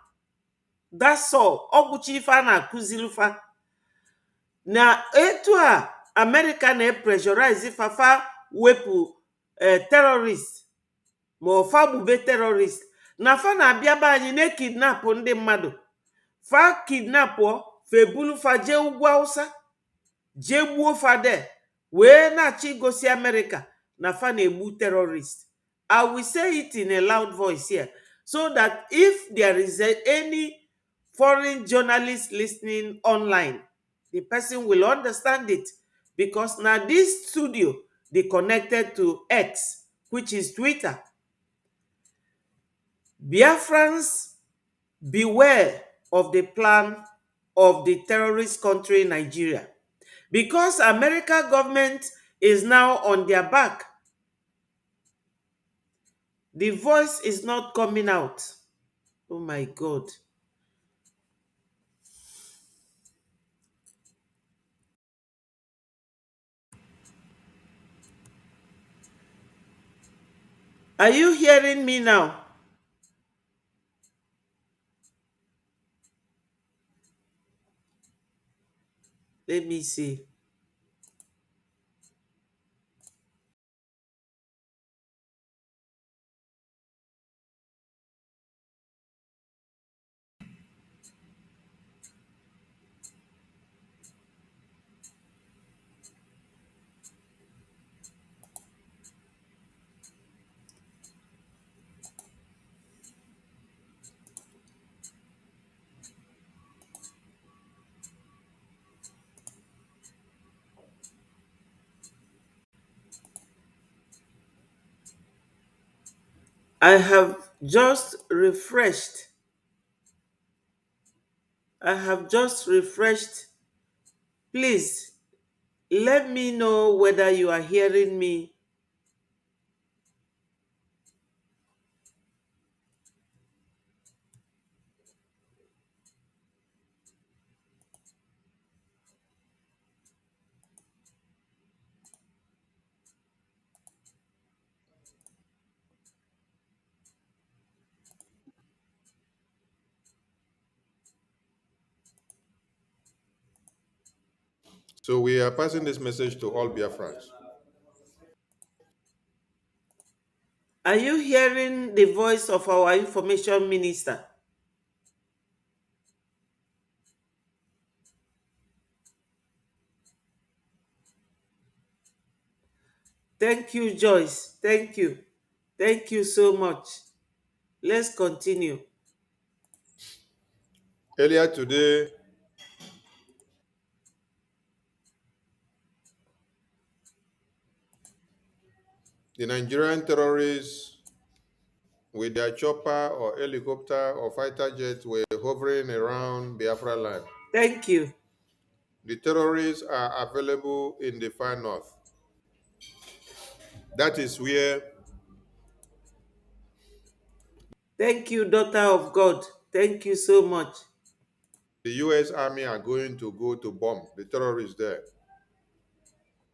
That's all. Ọgwụcha ife a na-akụzilufa. Na etu a America na-pressurize fafa wepụ terrorist ma ọfa gbube terrorist, na fa na-abịa be anyị na-ekidnapụ ndị mmadụ. Fa kidnapụ fa ebulu fa jee ugwu Hausa, jee gbuo fa de, wee na-achọ igosi America na fa na-egbu terrorist. I will say it in a loud voice here, so that if there is any foreign journalist listening online, the person will understand it. Because now this studio, they connected to X, which is Twitter. Biafrans, beware of the plan of the terrorist country Nigeria. Because American government is now on their back. The voice is not coming out. Oh my God. Are you hearing me now? Let me see. I have just refreshed. I have just refreshed. Please let me know whether you are hearing me. So we are passing this message to all Biafrans. Are you hearing the voice of our information minister? Thank you, Joyce. Thank you. Thank you so much. Let's continue. Earlier today, the Nigerian terrorists with their chopper or helicopter or fighter jets were hovering around Biafra land. Thank you. The terrorists are available in the far north. That is where Thank you, daughter of God. Thank you so much. the US Army are going to go to bomb the terrorists there.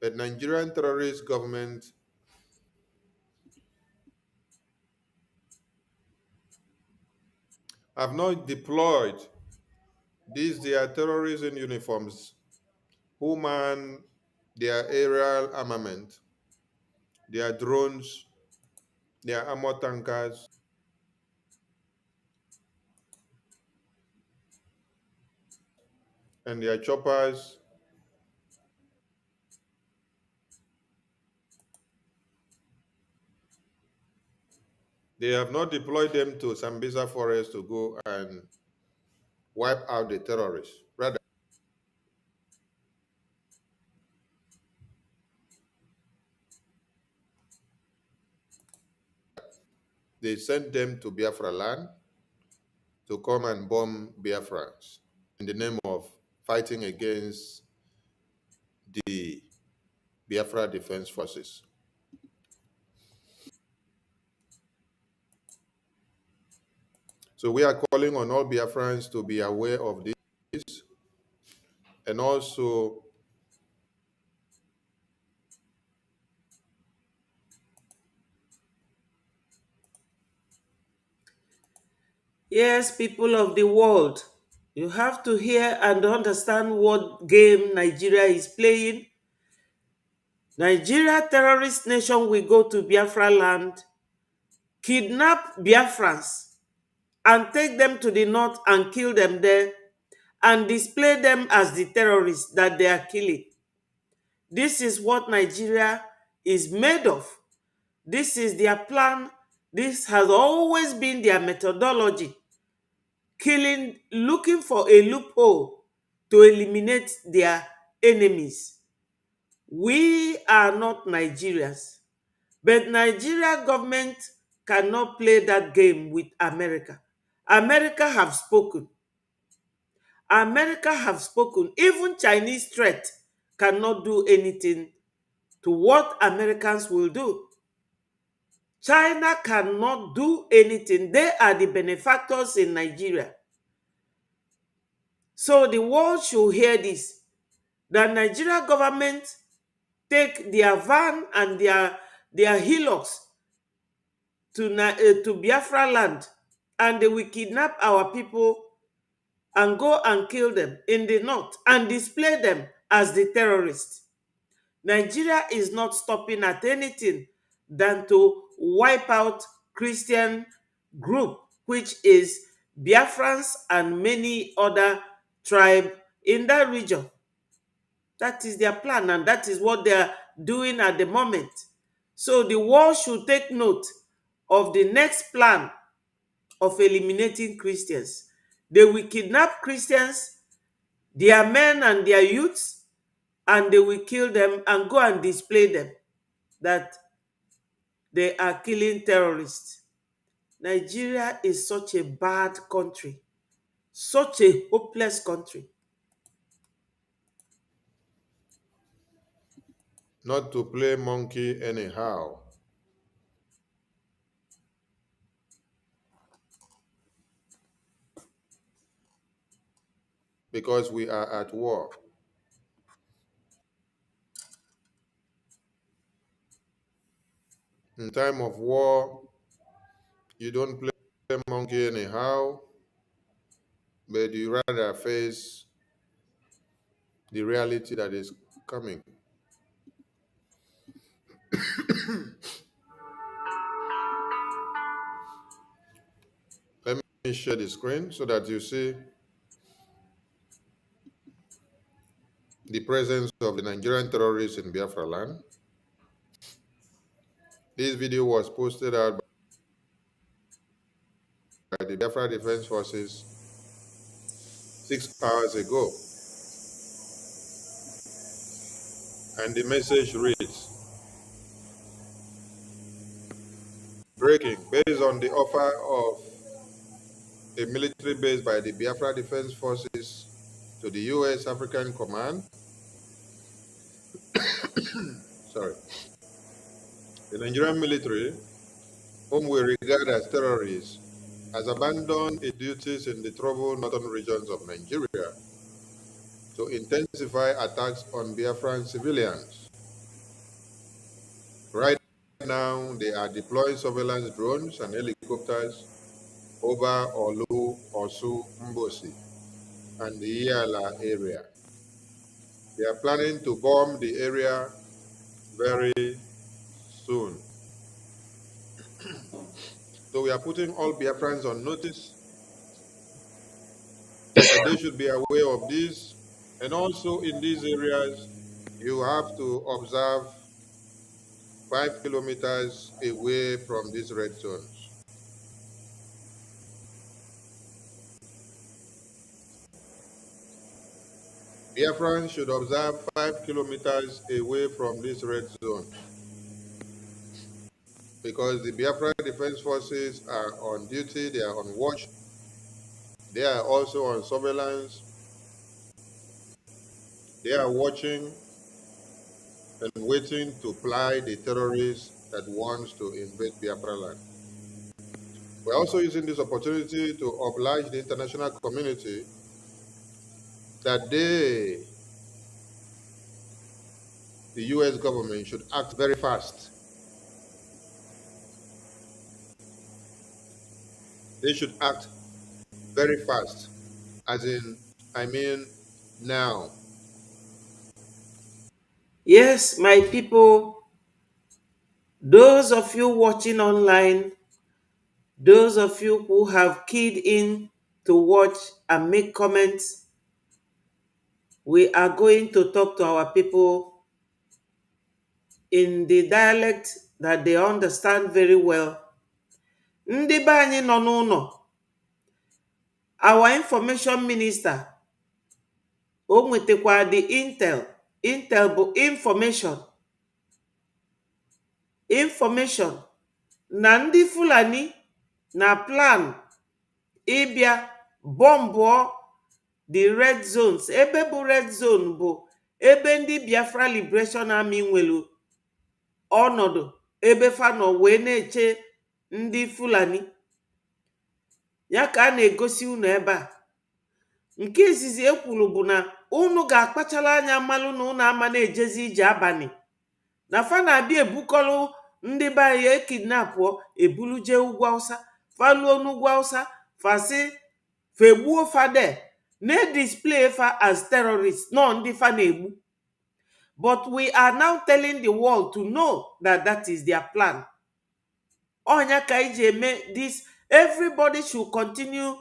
The Nigerian terrorist government have not deployed these their terrorism uniforms who man their aerial armament, their drones, their armor tankers, and their choppers. They have not deployed them to Sambisa forest to go and wipe out the terrorists. Rather, they sent them to Biafra land to come and bomb Biafrans in the name of fighting against the Biafra Defense Forces. So we are calling on all Biafrans to be aware of this and also Yes, people of the world, you have to hear and understand what game Nigeria is playing. Nigeria terrorist nation will go to Biafra land, kidnap Biafrans, and take them to the north and kill them there, and display them as the terrorists that they are killing. This is what Nigeria is made of. This is their plan. This has always been their methodology. Killing, looking for a loophole to eliminate their enemies. We are not Nigerians, but Nigeria government cannot play that game with America. America have spoken. America have spoken. Even Chinese threat cannot do anything to what Americans will do. China cannot do anything. They are the benefactors in Nigeria. So the world should hear this. The Nigeria government take their van and their hillocks to Biafra land, and they will kidnap our people and go and kill them in the north and display them as the terrorists. Nigeria is not stopping at anything than to wipe out Christian group, which is Biafrans and many other tribe in that region. That is their plan, and that is what they are doing at the moment. So the world should take note of the next plan of eliminating Christians. They will kidnap Christians, their men and their youths, and they will kill them and go and display them that they are killing terrorists. Nigeria is such a bad country, such a hopeless country. Not to play monkey anyhow. Because we are at war. In time of war, you don't play monkey anyhow, but you rather face the reality that is coming. Let me share the screen so that you see the presence of the Nigerian terrorists in Biafra land. This video was posted out by the Biafra Defense Forces 6 hours ago. And the message reads, breaking, based on the offer of a military base by the Biafra Defense Forces to the U.S. African Command, the Nigerian military, whom we regard as terrorists, has abandoned its duties in the troubled northern regions of Nigeria to intensify attacks on Biafran civilians. Right now, they are deploying surveillance drones and helicopters over Olu, Osu, Mbosi, and the Iyala area. They are planning to bomb the area very soon. So we are putting all Biafrans on notice that they should be aware of this. And also in these areas, you have to observe 5 kilometers away from these red zones. Biafrans should observe 5 kilometers away from this red zone because the Biafra Defense Forces are on duty, they are on watch, they are also on surveillance, they are watching and waiting to ply the terrorists that wants to invade Biafra land. We're also using this opportunity to oblige the international community that they, the US government, should act very fast. They should act very fast, as in, I mean, now. Yes, my people, those of you watching online, those of you who have keyed in to watch and make comments, we are going to talk to our people in the dialect that they understand very well. Ndị be anyị nọ n'ụlọ, our information minister, o nwetakwa the intel bụ information na ndị Fulani na plan ịbịa bọmbụọ the red zones. Ebe bụ red zone bụ ebe ndị Biafra Liberation Army nwere ọnọdụ ebe fa nọ wee na-eche ndị Fulani. Ya ka a na-egosi unu ebe a. Nke izizi ekwuru bụ na unu ga-akpachara anya mmalụ na unu ama na-ejezi ije abalị, na fa na-abịa ebukọrọ ndị be anyị ekidnapụọ ebulu jee ugwu Awụsa, faluo n'ugwu Awụsa, fasi fegbuo fade na-display fa as terrorists, nọ ndị fa na-egbu. But we are now telling the world to know that that is their plan. Onya ka iji eme this. Everybody should continue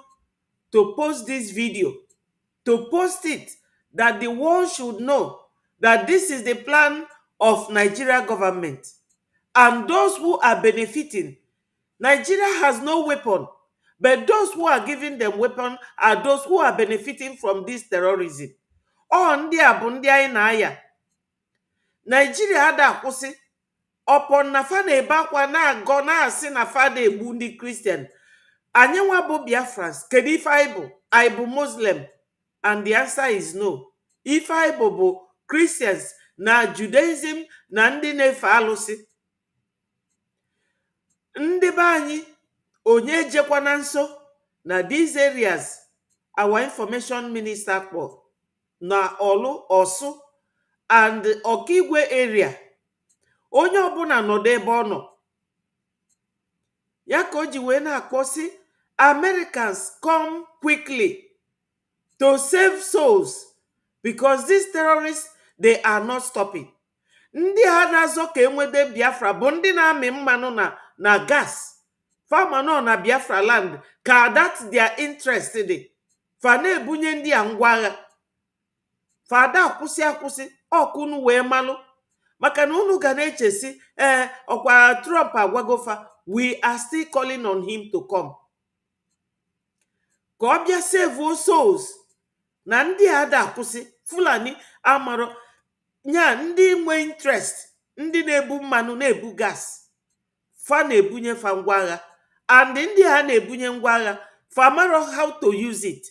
to post this video, to post it, that the world should know that this is the plan of Nigeria government. And those who are benefiting, Nigeria has no weapon, but those who are giving them weapon are those who are benefiting from this terrorism. Ndị a bụ ndị anyị na-aya. Nigeria ada akwụsị ọpọn na fa na-ebe akwa na-agọ na-asị na fa na-egbu ndị Christian. Anyị nwa bụ Biafrans, kedu ife anyị bụ? Anyị bụ Muslim? And the answer is no. Ife anyị bụ Christians na Judaism na ndị na-efe alụsị. Ndị be anyị onye jekwana nso na these areas our information minister kpọ na Olu, Osu and Okigwe area. Onye ọbụla nọdụ ebe ọ nọ. Ya ka o ji wee na-akpọ sị, Americans come quickly to save souls, because these terrorists, they are not stopping. Ndị a na-azọ ka enwede Biafra bụ ndị na-amị mmanụ na gas. Fama nọ na Biafra land ka that their interest dị. Fa na-ebunye ndị a ngwa agha. Fada akwụsị ọkụnụ wee malụ. Maka na unu ga na-echesi ọkwa Trump agwagofa, we are still calling on him to come. Ka ọ bịa save souls. Na ndị a da akwụsị Fulani amarọ nya ndị nwe interest, ndị na-ebu mmanụ na-ebu gas. Fa na-ebunye fa ngwa agha. And ndị a na-ebunye ngwa agha, fa marọ how to use it.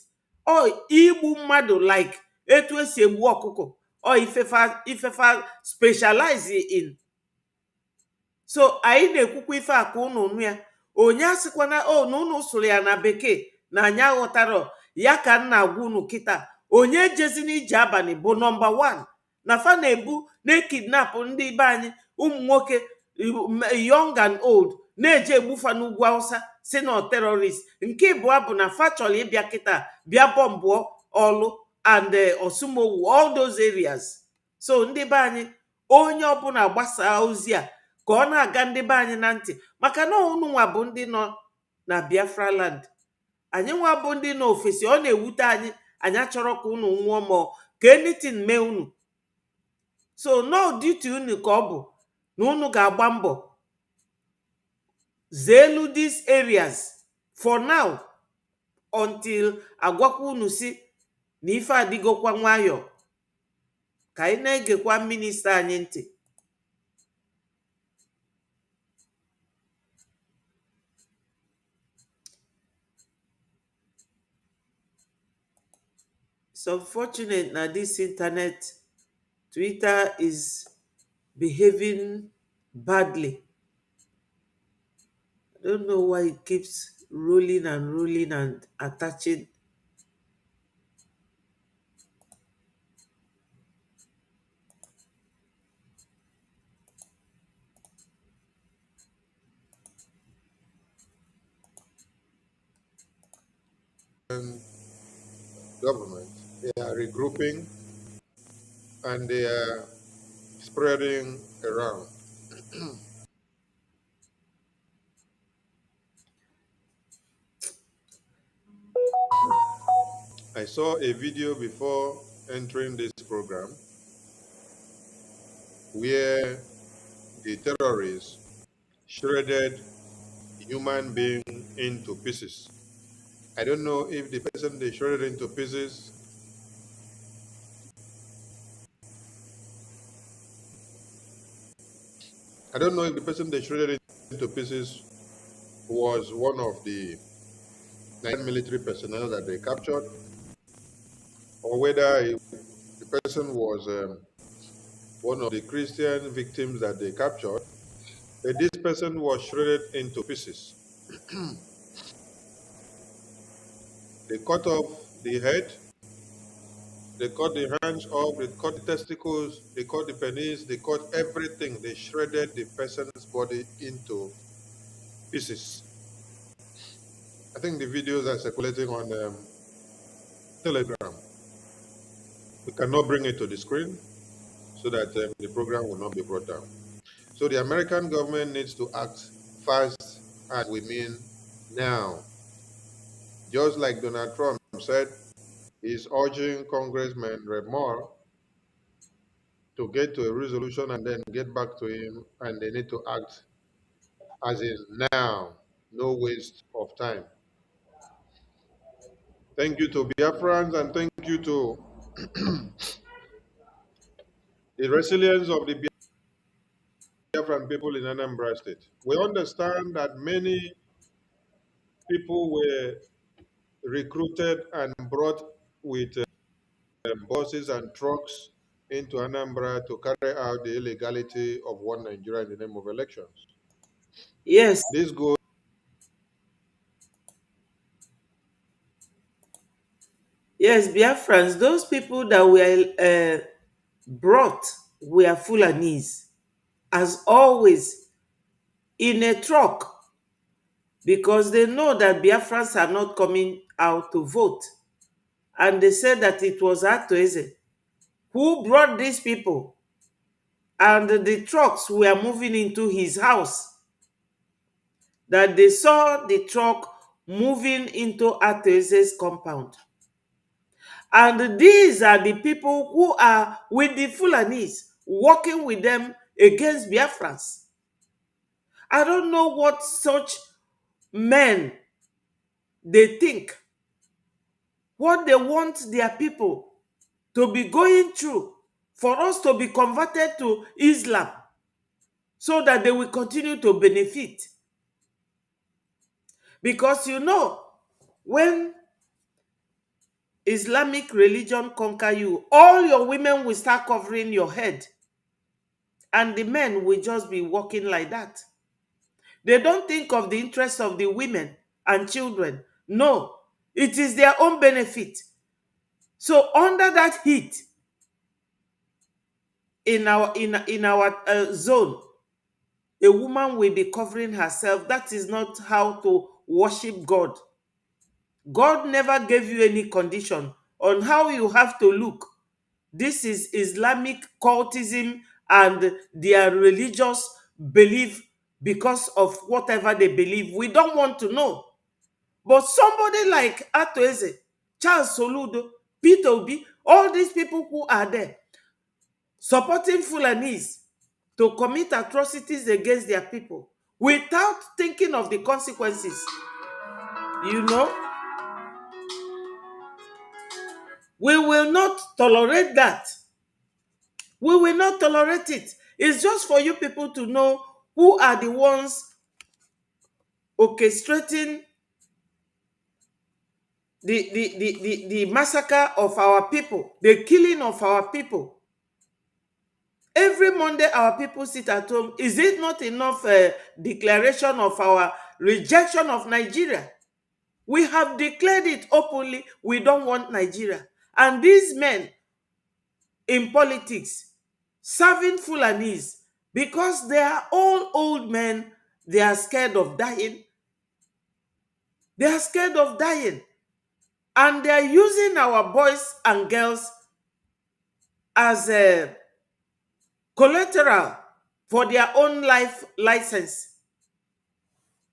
Igbu mmadụ like etu esi egbu ọkụkọ. Ifefa specialize in. So anyị na-ekwukwa ife a ka unu nụ ya. Onye asịkwana na unu sụrụ ya na bekee na anyị aghọtara ya, ka nna agwa unu kịta. Onye jezi n'ije abalị bụ nọmba 1 na fa na-ebu na-ekidnap ndị be anyị ụmụ nwoke young and old na-eje egbufa n'ugwu Awụsa si na terrorist. Nke ịbụọ bụ na fa chọrọ ịbịa kịta bịa bọmbụọ Olu and Osumowu, all those areas. So ndị be anyị onye ọbụla gbasaa ozi a ka ọ na-aga ndị be anyị na ntị, maka na unu nwa bụ ndị nọ na Biafra land. Anyị nwa bụ ndị nọ ofesi, ọ na-ewute anyị. Anyị achọrọ ka unu nwụọ ma ka anything mee unu. So no duty unu ka ọ bụ na unu ga-agba mbọ zeelu these areas for now until agwakwa unu si na ife adịgokwa nwayọ. Ka anyị na-egekwa minista anyị ntị. It's unfortunate that this internet, Twitter is behaving badly. I don't know why it keeps rolling and attaching. And government, they are regrouping and they are spreading around. I saw a video before entering this program where the terrorists shredded a human being into pieces. I don't know if the person they shredded into pieces into pieces was one of the Nigerian military personnel that they captured, or whether the person was one of the Christian victims that they captured. This person was shredded into pieces. They cut off the head, they cut the hands off, they cut the testicles, they cut the penis, they cut everything. They shredded the person's body into pieces. I think the videos are circulating on Telegram. We cannot bring it to the screen so that the program will not be brought down. So the American government needs to act fast, and we mean now. Just like Donald Trump said, he's urging Congressman Reb Moore to get to a resolution and then get back to him, and they need to act as in now, no waste of time. Thank you to Biafrans and thank you to the resilience of the Biafran people in Anambra State. We understand that many people were recruited and brought with buses and trucks into Anambra to carry out the illegality of one Nigeria in the name of elections. Yes, This goes yes, Biafrans, those people that were brought were Fulanese, as always, in a truck, because they know that Biafrans are not coming out to vote. And they said that it was Atoeze who brought these people, and the trucks were moving into his house, that they saw the truck moving into Atoeze's compound. And these are the people who are with the Fulanis, working with them against Biafrans. I don't know what such men they think, what they want their people to be going through for us to be converted to Islam so that they will continue to benefit. Because when Islamic religion conquer you, all your women will start covering your head, and the men will just be walking like that. They don't think of the interest of the women and children. No, it is their own benefit. So under that heat, in our zone, a woman will be covering herself. That is not how to worship God. God never gave you any condition on how you have to look. This is Islamic cultism and their religious belief because of whatever they believe. We don't want to know. But somebody like Atoeze, Charles Soludo, Peter Obi, all these people who are there supporting Fulanese to commit atrocities against their people without thinking of the consequences, you know, we will not tolerate that. We will not tolerate it. It's just for you people to know who are the ones orchestrating the massacre of our people, the killing of our people. Every Monday, our people sit at home. Is it not enough declaration of our rejection of Nigeria? We have declared it openly. We don't want Nigeria. And these men in politics serving Fulanese, because they are all old men, they are scared of dying. They are scared of dying. And they are using our boys and girls as a collateral for their own life license.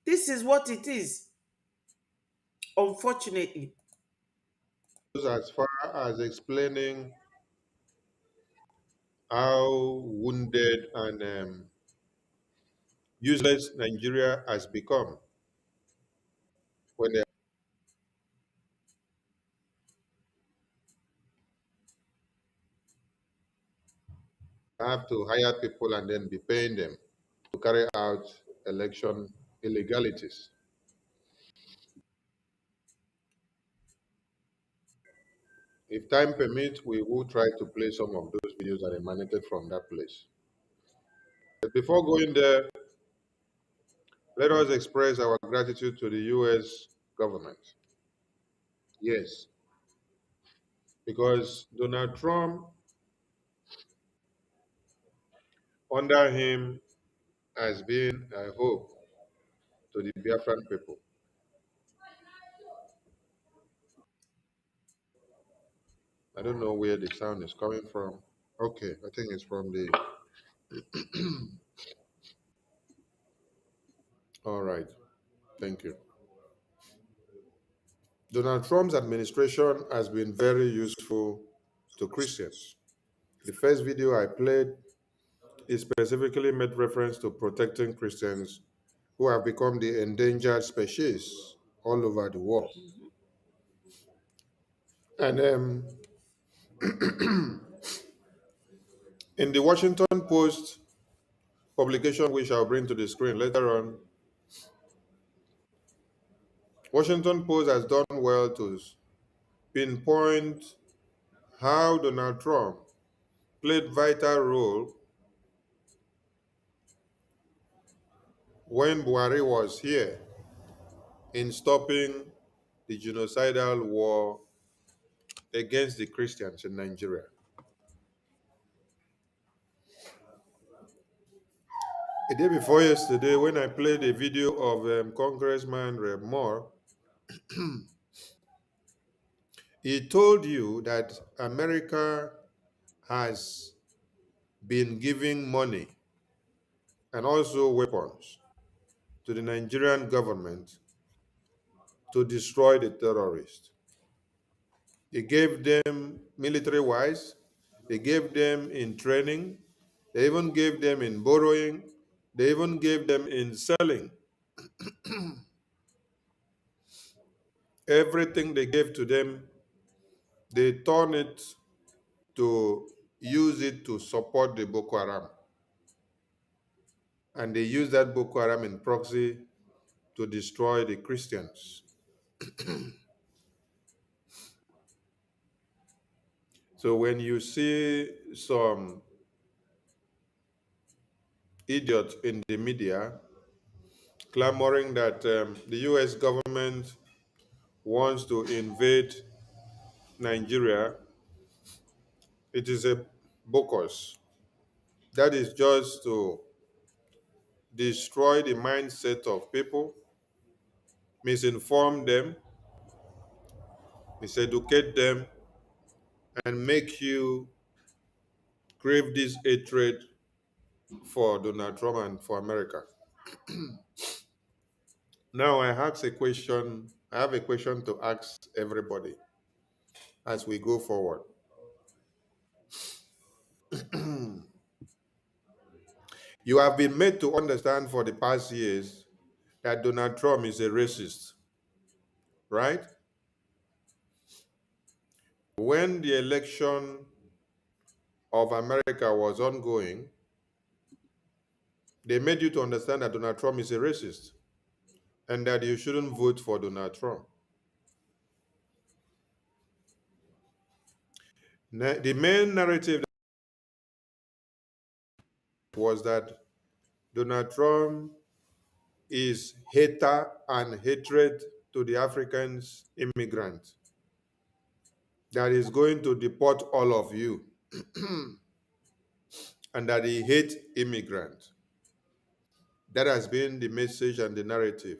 This is what it is, unfortunately. as far as explaining how wounded and useless Nigeria has become when they have to hire people and then be paying them to carry out election illegalities. If time permits, we will try to play some of those videos that emanated from that place. But before going there, Let us express our gratitude to the US government. Yes, because Donald Trump, under him, has been a hope to the Biafran people. I don't know where the sound is coming from. Okay, I think it's from the. All right, thank you. Donald Trump's administration has been very useful to Christians. The first video I played is specifically made reference to protecting Christians who have become the endangered species all over the world. And in the Washington Post publication, which I'll bring to the screen later on, Washington Post has done well to pinpoint how Donald Trump played vital role when Buhari was here in stopping the genocidal war against the Christians in Nigeria. A day before yesterday, when I played a video of Congressman Reb Moore, he told you that America has been giving money and also weapons to the Nigerian government to destroy the terrorists. They gave them military-wise, they gave them in training, they even gave them in borrowing, they even gave them in selling. Everything they gave to them, they turned it to use it to support the Boko Haram. And they use that Boko Haram in proxy to destroy the Christians. So when you see some idiot in the media clamoring that the US government wants to invade Nigeria, it is a bogus. That is just to destroy the mindset of people, misinform them, miseducate them, and make you crave this hatred for Donald Trump and for America. Now I have a question to ask everybody as we go forward. You have been made to understand for the past years that Donald Trump is a racist, right? When the election of America was ongoing, they made you to understand that Donald Trump is a racist and that you shouldn't vote for Donald Trump. The main narrative was that Donald Trump is hater and hatred to the Africans immigrants, that is going to deport all of you, and that he hates immigrants. That has been the message and the narrative.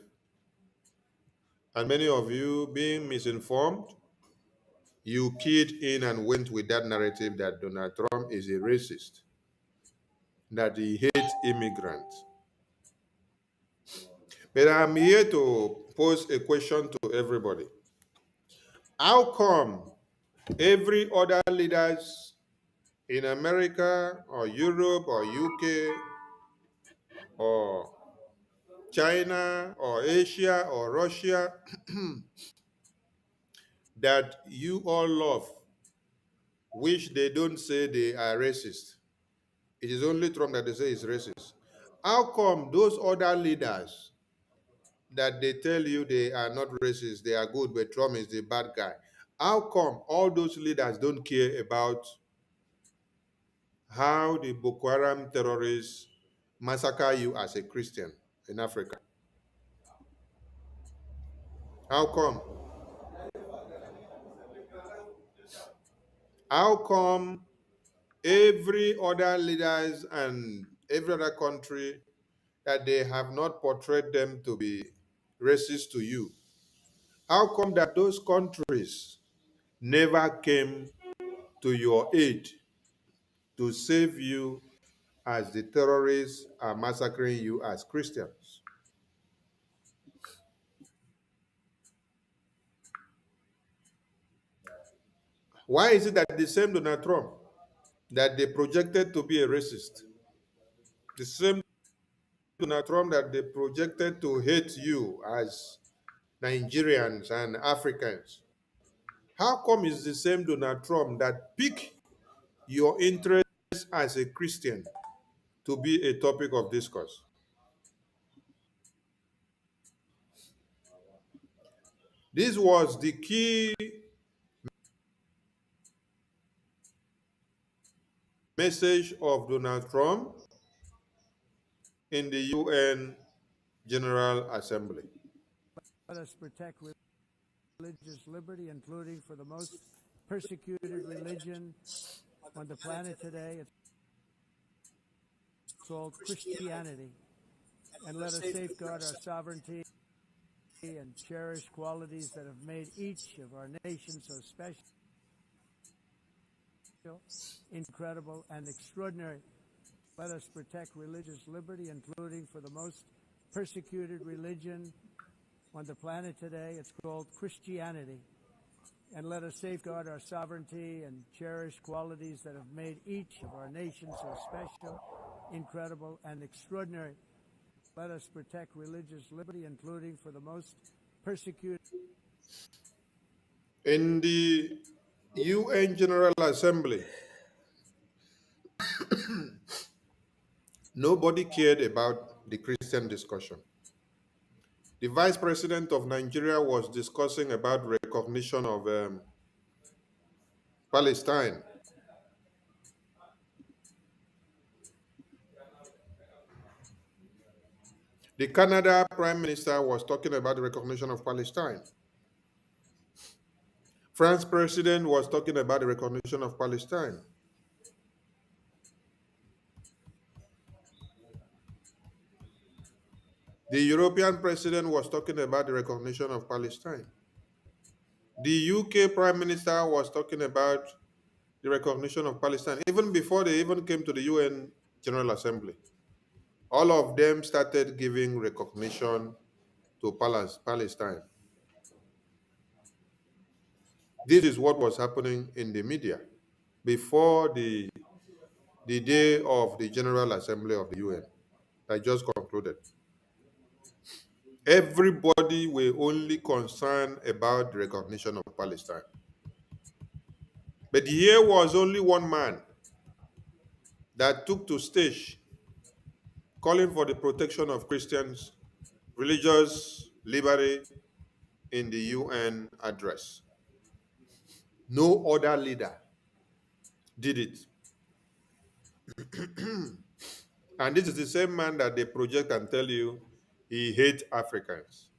And many of you, being misinformed, you keyed in and went with that narrative that Donald Trump is a racist, that he hates immigrants. But I'm here to pose a question to everybody. How come every other leaders in America or Europe or UK or China or Asia or Russia that you all love, which they don't say they are racist? It is only Trump that they say is racist. How come those other leaders that they tell you they are not racist, they are good, but Trump is the bad guy? How come all those leaders don't care about how the Boko Haram terrorists massacre you as a Christian in Africa? How come? How come every other leaders and every other country that they have not portrayed them to be racist to you? How come that those countries never came to your aid to save you as the terrorists are massacring you as Christians? Why is it that the same Donald Trump that they projected to be a racist, the same Donald Trump that they projected to hate you as Nigerians and Africans, how come it's the same Donald Trump that pick your interest as a Christian to be a topic of discourse? This was the key message of Donald Trump in the UN General Assembly. Let us protect religious liberty, including for the most persecuted religion on the planet today. It's called Christianity. And let us safeguard our sovereignty and cherish qualities that have made each of our nations so special, incredible, and extraordinary. Let us protect religious liberty, including for the most persecuted religion on the planet today. It's called Christianity. And let us safeguard our sovereignty and cherish qualities that have made each of our nations so special, incredible, and extraordinary. Let us protect religious liberty, including for the most persecuted. In the UN General Assembly, nobody cared about the Christian discussion. The Vice President of Nigeria was discussing about recognition of Palestine. The Canada Prime Minister was talking about the recognition of Palestine. France President was talking about the recognition of Palestine. The European President was talking about the recognition of Palestine. The UK Prime Minister was talking about the recognition of Palestine, even before they even came to the UN General Assembly. All of them started giving recognition to Palestine. This is what was happening in the media before the day of the General Assembly of the UN that just concluded. Everybody were only concerned about the recognition of Palestine. But here was only one man that took to stage calling for the protection of Christians, religious liberty in the UN address. No other leader did it. And this is the same man that they project and tell you he hates Africans,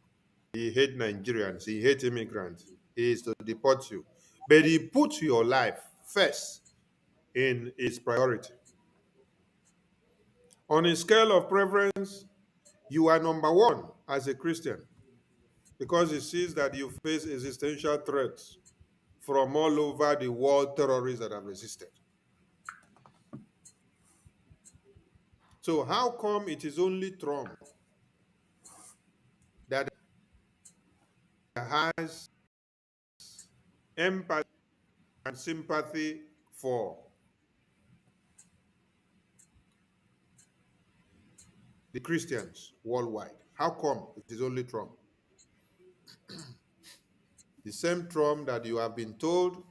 he hates Nigerians, he hates immigrants, he is to deport you. But he puts your life first in his priority. On a scale of preference, you are number one as a Christian because he sees that you face existential threats from all over the world, terrorists that have existed. So how come it is only Trump that has empathy and sympathy for the Christians worldwide? How come it is only Trump? The same Trump that you have been told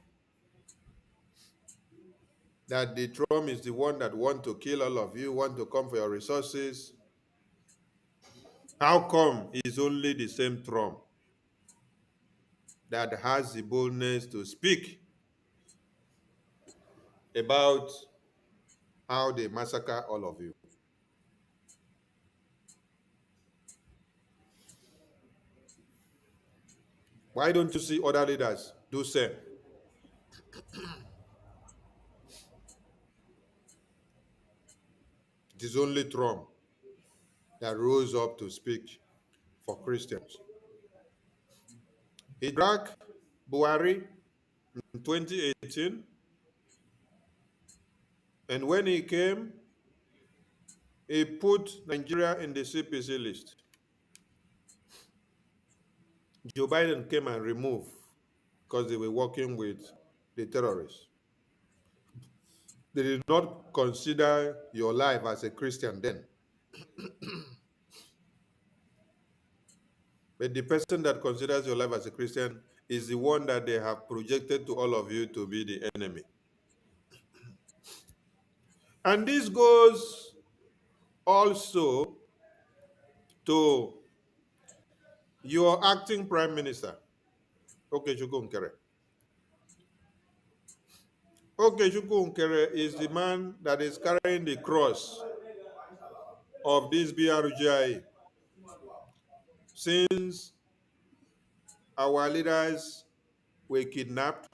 that the Trump is the one that want to kill all of you, want to come for your resources. How come it's only the same Trump that has the boldness to speak about how they massacre all of you? Why don't you see other leaders do same? It is only Trump that rose up to speak for Christians. He dragged Buhari in 2018, and when he came, he put Nigeria in the CPC list. Joe Biden came and removed because they were working with the terrorists. They did not consider your life as a Christian then. But the person that considers your life as a Christian is the one that they have projected to all of you to be the enemy. And this goes also to your acting prime minister, Okechukwu Nkere. Okechukwu Nkere is the man that is carrying the cross of this BRGI since our leaders were kidnapped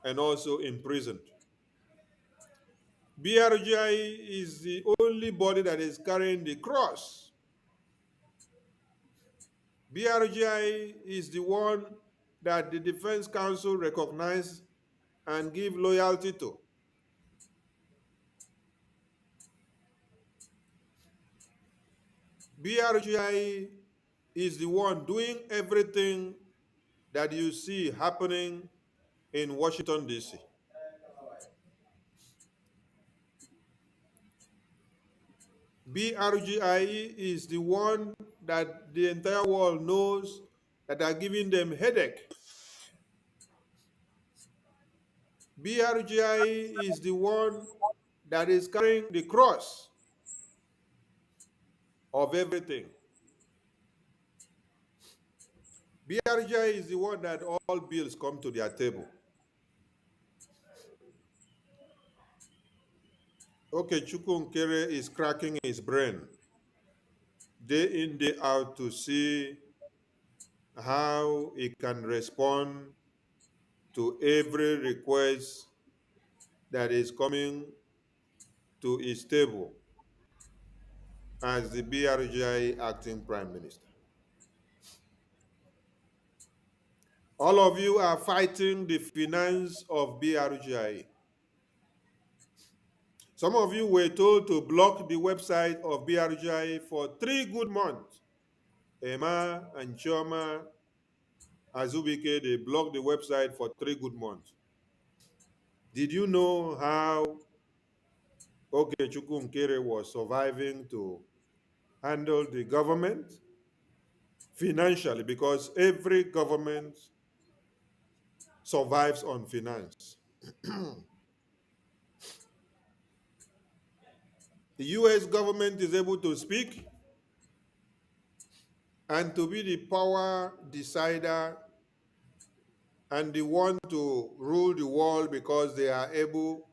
and also imprisoned. BRGI is the only body that is carrying the cross. BRGI is the one that the Defense Council recognized and give loyalty to. BRGI is the one doing everything that you see happening in Washington, D.C. BRGI is the one that the entire world knows that are giving them headache. BRGI is the one that is carrying the cross of everything. BRGI is the one that all bills come to their table. Okechukwu Nkere is cracking his brain day in, day out to see how he can respond to every request that is coming to his table as the BRGI acting prime minister. All of you are fighting the finance of BRGI. Some of you were told to block the website of BRGI for 3 good months. Emma and Choma Azubike, they blocked the website for 3 good months. Did you know how Okechukwu Nkere was surviving to handle the government financially? Because every government survives on finance. The US government is able to speak and to be the power decider and the one to rule the world because they are able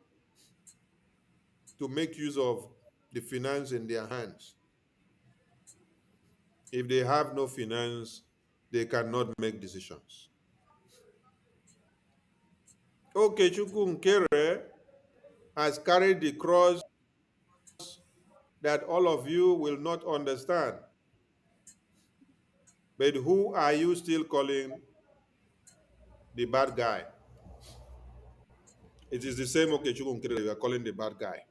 to make use of the finance in their hands. If they have no finance, they cannot make decisions. Okechukwu Nkere has carried the cross that all of you will not understand. But who are you still calling the bad guy? It is the same Okechukwu Nkere you are calling the bad guy.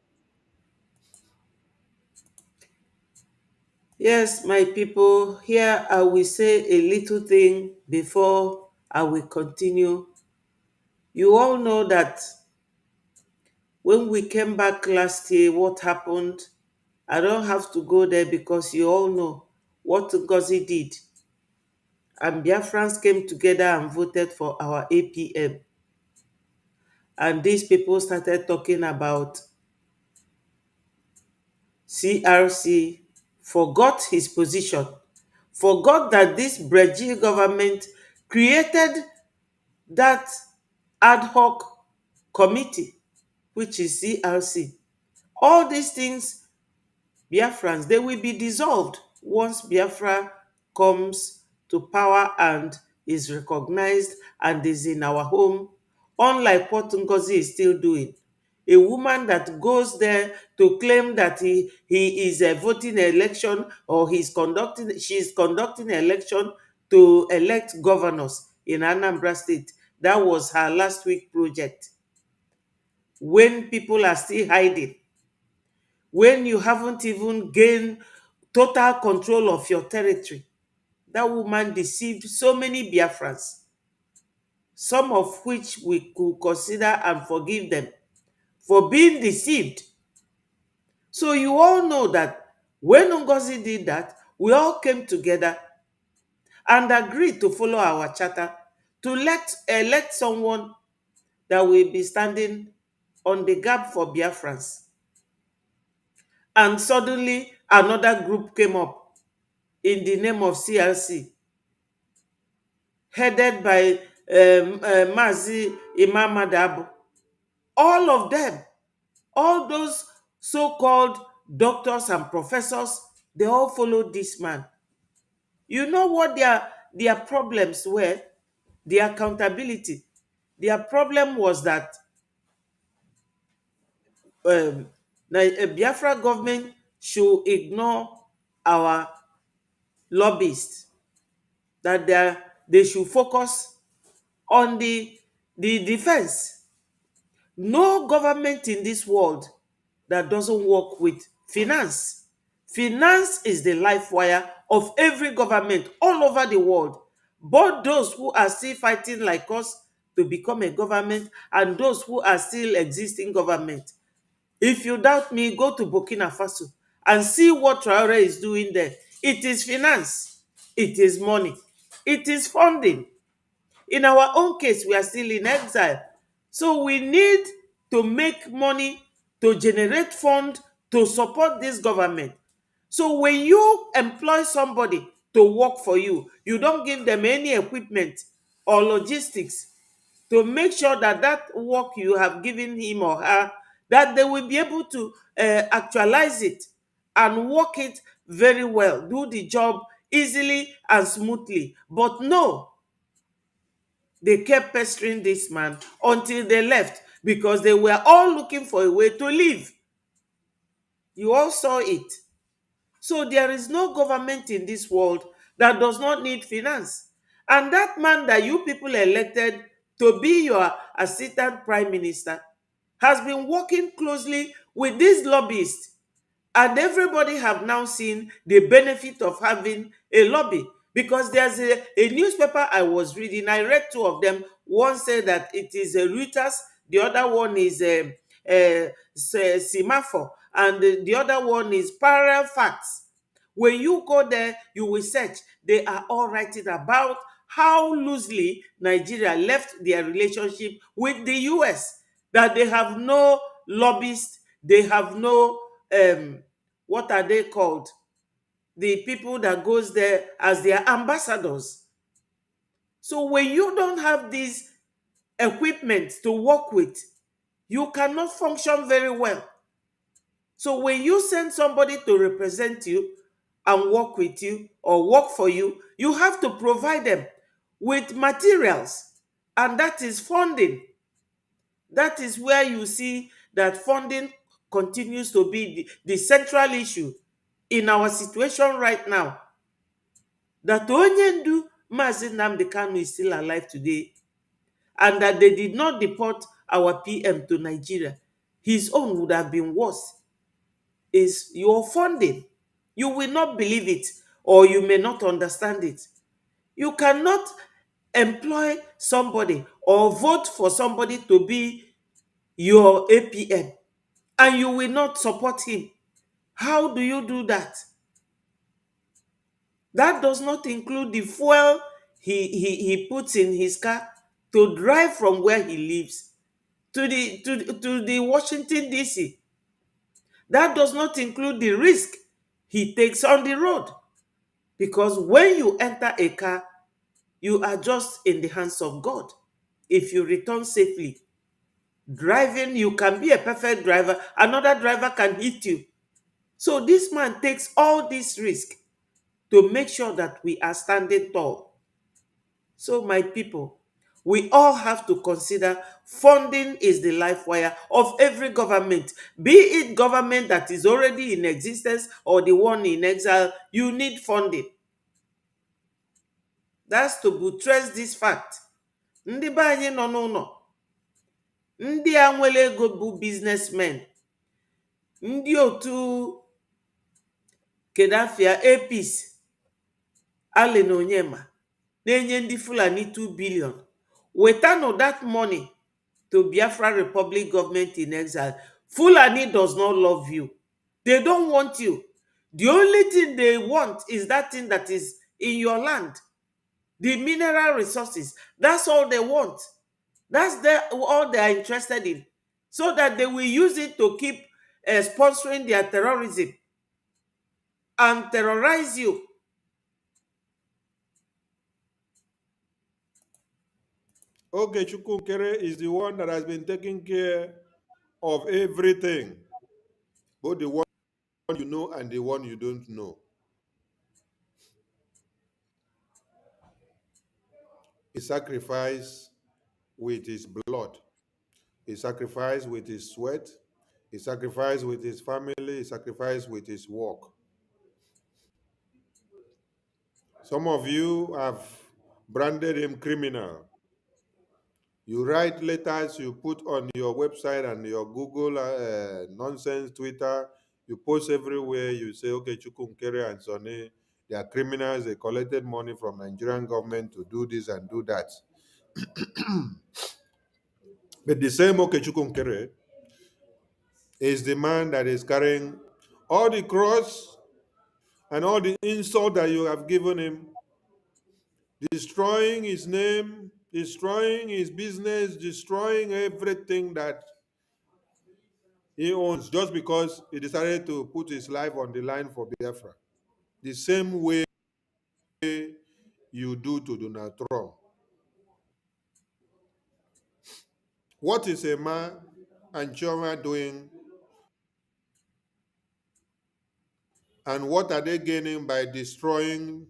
Yes, my people, here I will say a little thing before I will continue. You all know that when we came back last year, what happened? I don't have to go there because you all know what Ngozi did. And Biafrans came together and voted for our APM. And these people started talking about CRC, forgot his position, forgot that this Brazil government created that ad hoc committee, which is CRC. All these things, Biafrans, they will be dissolved once Biafra comes to power and is recognized and is in our home, unlike what Ngozi is still doing. A woman that goes there to claim that he is voting election, or she's conducting election to elect governors in Anambra State. That was her last week project. When people are still hiding, when you haven't even gained total control of your territory, that woman deceived so many Biafrans, some of which we could consider and forgive them for being deceived. So you all know that when Ngozi did that, we all came together and agreed to follow our charter to elect someone that will be standing on the gap for Biafrans. And suddenly another group came up in the name of CLC, headed by Mazi Imam Adabo. All of them, all those so-called doctors and professors, they all followed this man. You know what their problems were? The accountability. Their problem was that Biafra government should ignore our lobbyists, that they should focus on the defense. No government in this world that doesn't work with finance. Finance is the life wire of every government all over the world, both those who are still fighting like us to become a government and those who are still existing government. If you doubt me, go to Burkina Faso and see what Traore is doing there. It is finance, it is money, it is funding. In our own case, we are still in exile. So we need to make money to generate fund to support this government. So when you employ somebody to work for you, you don't give them any equipment or logistics to make sure that that work you have given him or her, that they will be able to actualize it and work it very well, do the job easily and smoothly. But no, they kept pestering this man until they left, because they were all looking for a way to live. You all saw it. So there is no government in this world that does not need finance. And that man that you people elected to be your assistant prime minister has been working closely with these lobbyists. And everybody have now seen the benefit of having a lobby, because there's a newspaper I was reading. I read two of them. One said that it is a Reuters, the other one is a Semaphore, and the other one is Parallel Facts. When you go there, you will search. They are all writing about how loosely Nigeria left their relationship with the US, that they have no lobbyists, they have no what are they called? The people that goes there as their ambassadors. So when you don't have these equipment to work with, you cannot function very well. So when you send somebody to represent you and work with you or work for you, you have to provide them with materials, and that is funding. That is where you see that funding continues to be the central issue in our situation right now. That Onyendu Mazi Nnamdi Kanu is still alive today, and that they did not deport our PM to Nigeria, his own would have been worse, is your funding. You will not believe it, or you may not understand it. You cannot employ somebody or vote for somebody to be your APM, and you will not support him. How do you do that? That does not include the fuel he puts in his car to drive from where he lives to the Washington DC. That does not include the risk he takes on the road. Because when you enter a car, you are just in the hands of God. If you return safely, driving, you can be a perfect driver, another driver can hit you. So this man takes all this risk to make sure that we are standing tall. So, my people, we all have to consider funding is the life wire of every government, be it government that is already in existence or the one in exile. You need funding. That's to buttress this fact. Ndị be anyị nọ n'ụlọ, ndị a nwere ego bụ businessmen, ndị otu kedafia apis Allen Onyema na-enye ndị Fulani 2 billion. Wetanụ that money to Biafra Republic government in exile. Fulani does not love you. They don't want you. The only thing they want is that thing that is in your land. The mineral resources. That's all they want. That's all they are interested in. So that they will use it to keep sponsoring their terrorism and terrorize you. Okay, Chukwukere is the one that has been taking care of everything, both the one you know and the one you don't know. He sacrificed with his blood. He sacrificed with his sweat. He sacrificed with his family. He sacrificed with his work. Some of you have branded him criminal. You write letters, you put on your website and your Google nonsense, Twitter, you post everywhere, you say, okay, Chukwukere and Sonny, they are criminals, they collected money from Nigerian government to do this and do that. But the same okay, Chukwukere is the man that is carrying all the cross and all the insult that you have given him, destroying his name, destroying his business, destroying everything that he owns just because he decided to put his life on the line for Biafra. The same way you do to Donald Trump. What is a man and Choma doing? And what are they gaining by destroying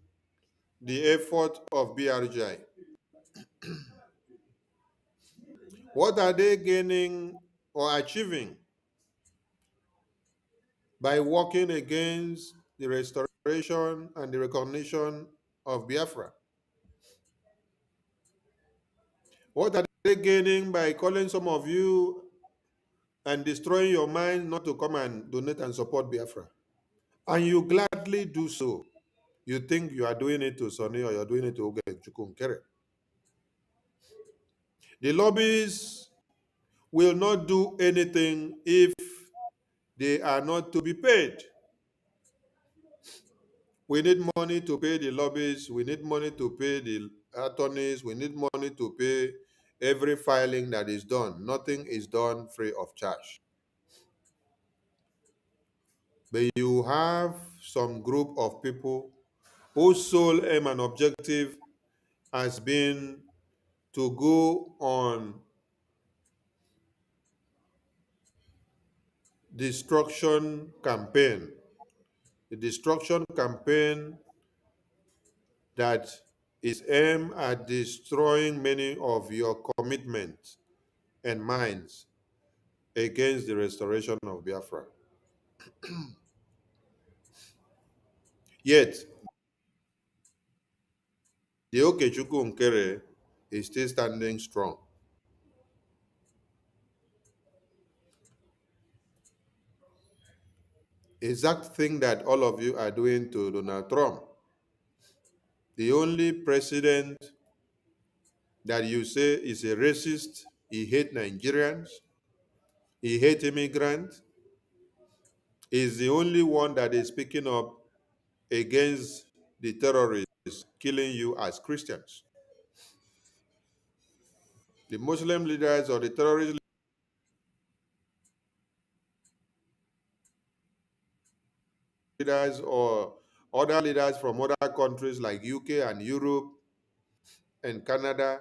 the effort of BRJ? What are they gaining or achieving by working against the restoration and the recognition of Biafra? What are they gaining by calling some of you and destroying your mind not to come and donate and support Biafra? And you gladly do so. You think you are doing it to Sonny or you're doing it to Oge Chukwukere. The lobbies will not do anything if they are not to be paid. We need money to pay the lobbies. We need money to pay the attorneys. We need money to pay every filing that is done. Nothing is done free of charge. But you have some group of people whose sole aim and objective has been to go on destruction campaign. The destruction campaign that is aimed at destroying many of your commitments and minds against the restoration of Biafra. Yet, the Okechukwu Nkere is still standing strong. Exact thing that all of you are doing to Donald Trump. The only president that you say is a racist, he hates Nigerians, he hates immigrants, is the only one that is speaking up against the terrorists killing you as Christians. The Muslim leaders or the terrorist leaders or other leaders from other countries like UK and Europe and Canada,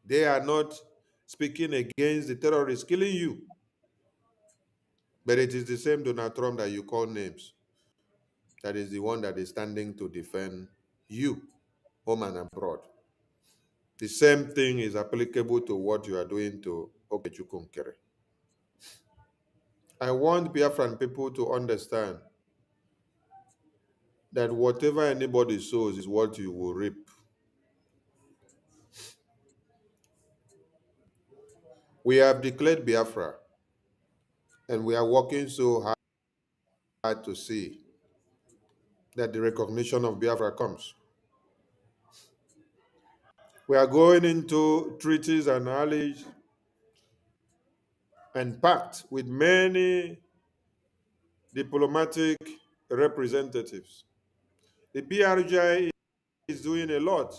they are not speaking against the terrorists killing you. But it is the same Donald Trump that you call names that is the one that is standing to defend you, home and abroad. The same thing is applicable to what you are doing to Okechukwu. I want Biafran people to understand that whatever anybody sows is what you will reap. We have declared Biafra, and we are working so hard to see that the recognition of Biafra comes. We are going into treaties and allies and pact with many diplomatic representatives. The BRGI is doing a lot.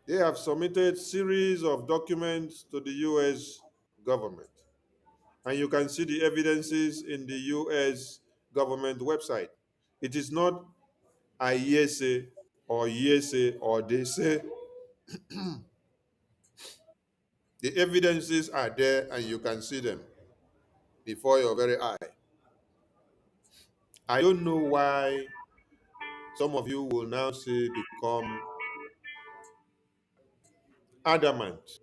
They have submitted series of documents to the US government. And you can see the evidences in the US government website. It is not I hear say or ye say or they say. The evidences are there and you can see them before your very eye. I don't know why some of you will now say become adamant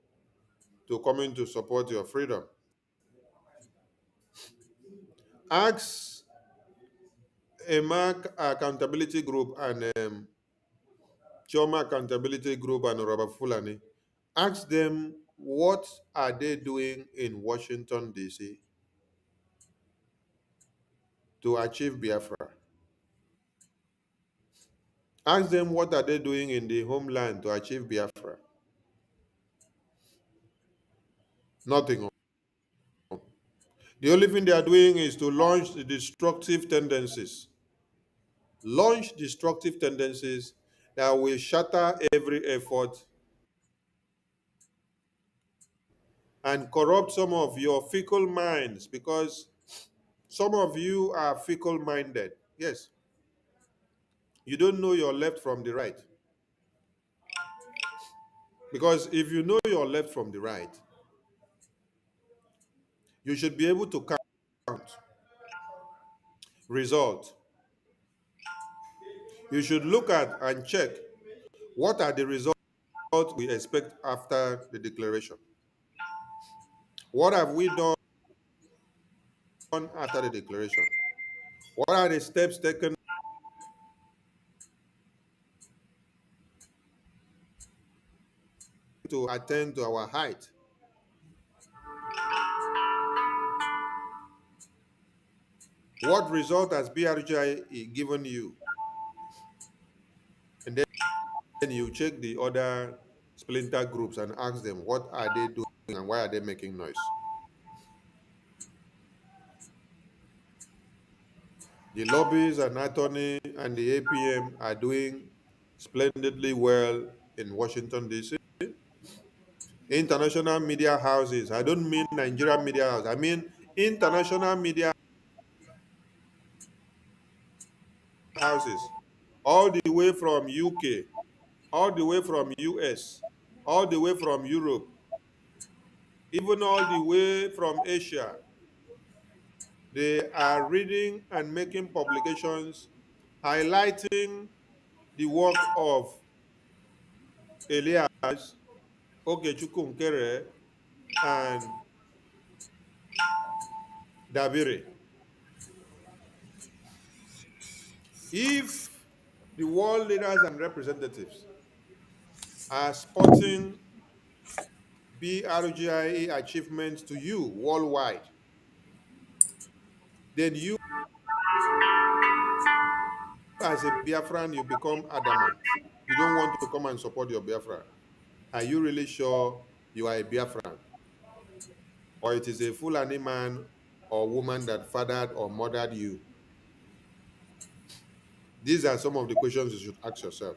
to coming to support your freedom. Ask a Mark Accountability Group and Choma Accountability Group and Robert Fulani. Ask them what are they doing in Washington, D.C. to achieve Biafra. Ask them what are they doing in the homeland to achieve Biafra. Nothing. The only thing they are doing is to launch the destructive tendencies. Launch destructive tendencies that will shatter every effort and corrupt some of your fickle minds, because some of you are fickle minded. Yes. You don't know your left from the right. Because if you know your left from the right, you should be able to count result. You should look at and check what are the results we expect after the declaration. What have we done after the declaration? What are the steps taken to attain to our height? What result has BRGI given you? And then you check the other splinter groups and ask them what are they doing and why are they making noise? The lobbies and attorney and the APM are doing splendidly well in Washington, D.C. International media houses, I don't mean Nigerian media house, I mean international media houses, all the way from UK, all the way from US, all the way from Europe, even all the way from Asia. They are reading and making publications highlighting the work of Elias, Okechukwu Nkere, and Dabire. If the world leaders and representatives are spotting BRGIA achievements to you worldwide, then you as a Biafran, you become adamant. You don't want to come and support your Biafra. Are you really sure you are a Biafran? Or it is a Fulani man or woman that fathered or mothered you? These are some of the questions you should ask yourself.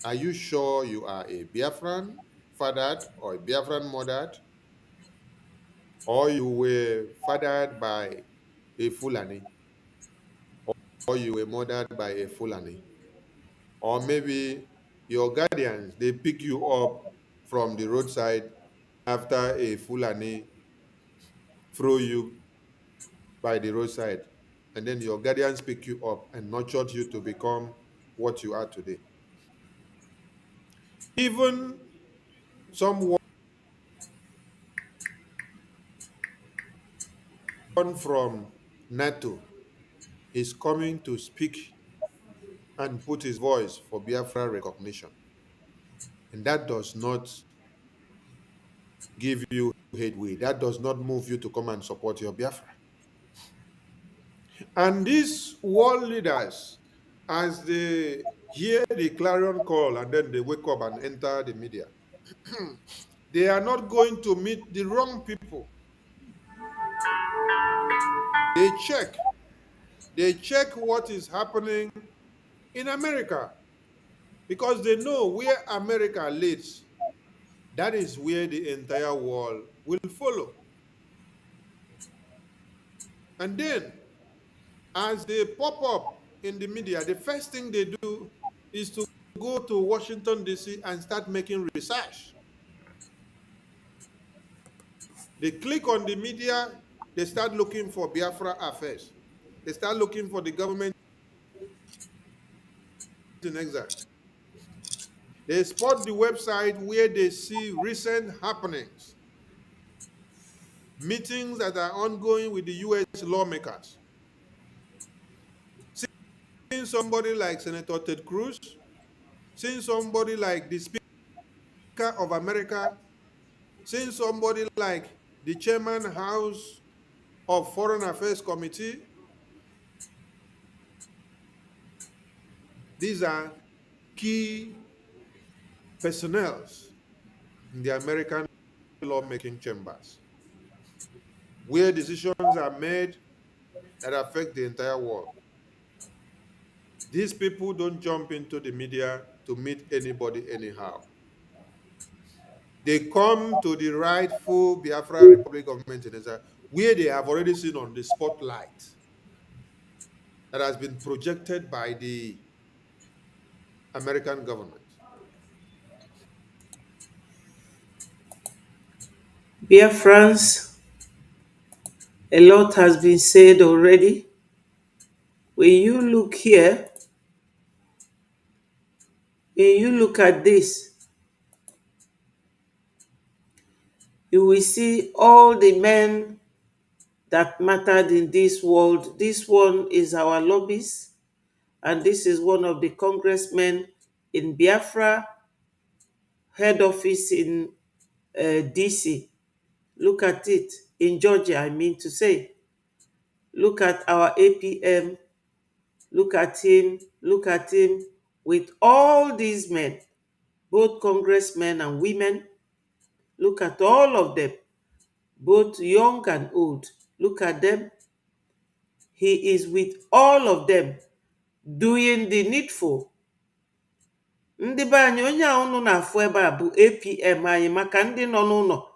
Are you sure you are a Biafran fathered or a Biafran mothered? Or you were fathered by a Fulani? Or you were mothered by a Fulani? Or maybe your guardians, they pick you up from the roadside after a Fulani throw you by the roadside, and then your guardians pick you up and nurtured you to become what you are today. Even someone from NATO is coming to speak and put his voice for Biafra recognition. And that does not give you headway. That does not move you to come and support your Biafra. And these world leaders, as they hear the clarion call and then they wake up and enter the media, they are not going to meet the wrong people. They check. They check what is happening in America because they know where America leads. That is where the entire world will follow. And then, as they pop up in the media, the first thing they do is to go to Washington, D.C. and start making research. They click on the media, they start looking for Biafra affairs. They start looking for the government in exile. They spot the website where they see recent happenings, meetings that are ongoing with the U.S. lawmakers. Seeing somebody like Senator Ted Cruz, seeing somebody like the Speaker of America, seeing somebody like the Chairman House of Foreign Affairs Committee. These are key personnel in the American lawmaking chambers, where decisions are made that affect the entire world. These people don't jump into the media to meet anybody anyhow. They come to the rightful Biafra Republic government in exile, where they have already seen on the spotlight that has been projected by the American government. Biafrans, a lot has been said already. When you look here, when you look at this, you will see all the men that mattered in this world. This one is our lobbies, and this is one of the congressmen in Biafra head office in DC. Look at it. In Georgia, I mean to say. Look at our APM. Look at him. Look at him with all these men, both congressmen and women. Look at all of them, both young and old. Look at them. He is with all of them doing the needful. Ndị be anyị, onye a unu na-afụ ebe a bụ APM anyị, maka ndị nọ n'ụlọ.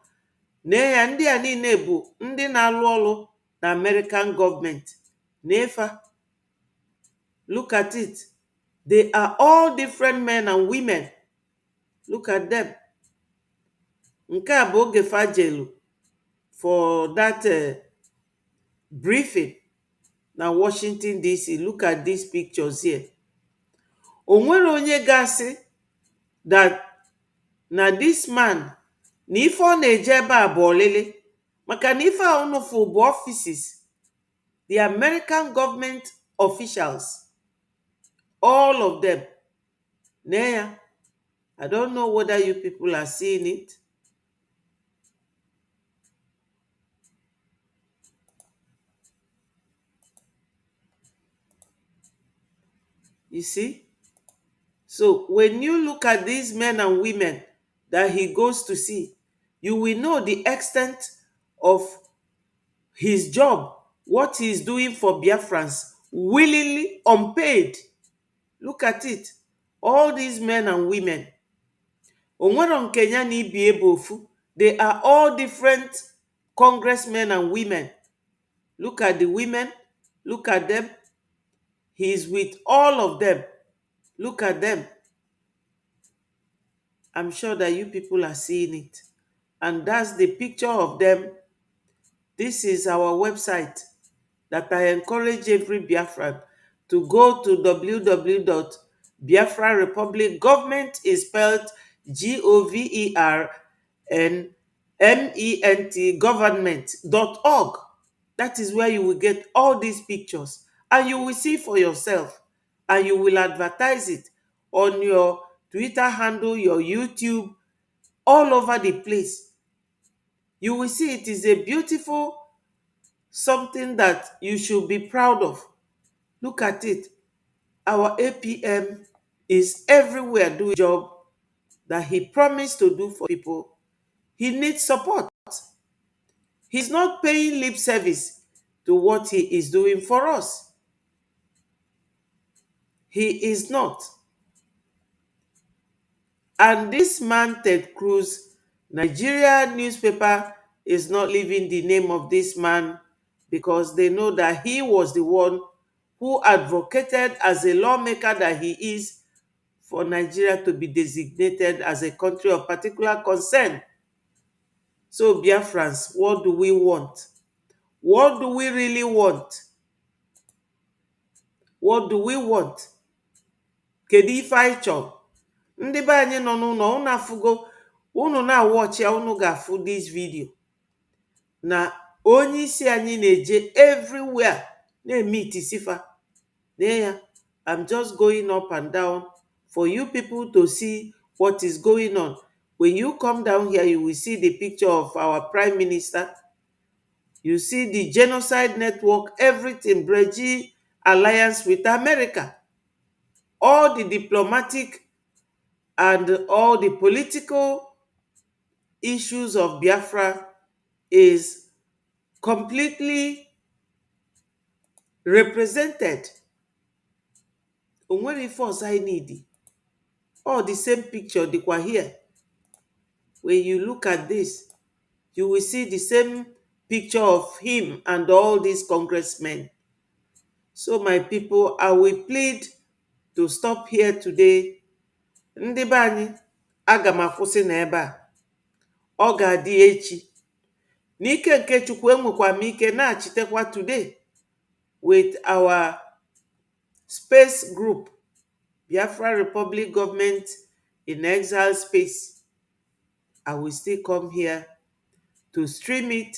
Nee ya, ndị a niile bụ ndị na-alụ ọrụ na American government. N'efa, look at it. They are all different men and women. Look at them. Nke a bụ oge fajelu for that briefing na Washington DC. Look at these pictures here. O nwere onye ga-asị that na this man na ife ọ na-eje ebe a bụ ọlịlị, maka na ife a ụnụfụ bụ offices, the American government officials, all of them. Nee ya, I don't know whether you people are seeing it. You see? So when you look at these men and women that he goes to see, you will know the extent of his job, what he is doing for Biafrans, willingly, unpaid. Look at it. All these men and women. Onwero nke ya na ibi ebe ofu. They are all different congressmen and women. Look at the women. Look at them. He is with all of them. Look at them. I'm sure that you people are seeing it. And that's the picture of them. This is our website that I encourage every Biafran to go to www.biafrarepublic. Government is spelled government, government.org. That is where you will get all these pictures and you will see for yourself and you will advertise it on your Twitter handle, your YouTube, all over the place. You will see it is a beautiful something that you should be proud of. Look at it. Our APM is everywhere doing a job that he promised to do for people. He needs support. He's not paying lip service to what he is doing for us. He is not. And this man, Ted Cruz, Nigeria newspaper is not leaving the name of this man because they know that he was the one who advocated as a lawmaker that he is for Nigeria to be designated as a country of particular concern. So, Biafrans, what do we want? What do we really want? What do we want? Kedu ife anyị chọrọ? Ndị be anyị nọ n'ụlọ, unu afụgo, unu na-awọchi ya, unu ga-afụ this video na onye isi anyị na-eje everywhere na-emit sifa. There, I'm just going up and down for you people to see what is going on. When you come down here, you will see the picture of our Prime Minister. You see the genocide network, everything, Breji alliance with America. All the diplomatic and all the political issues of Biafra is completely represented. Onwere force I need. All the same picture dikwa here. When you look at this, you will see the same picture of him and all these congressmen. So my people, I will plead to stop here today. Ndị be anyị, aga m akwụsị n'ebe a. Ọ ga-adị echi. N'ike nke Chukwu enwekwa m ike na-achitekwa today with our space group, Biafra Republic Government in Exile Space. I will still come here to stream it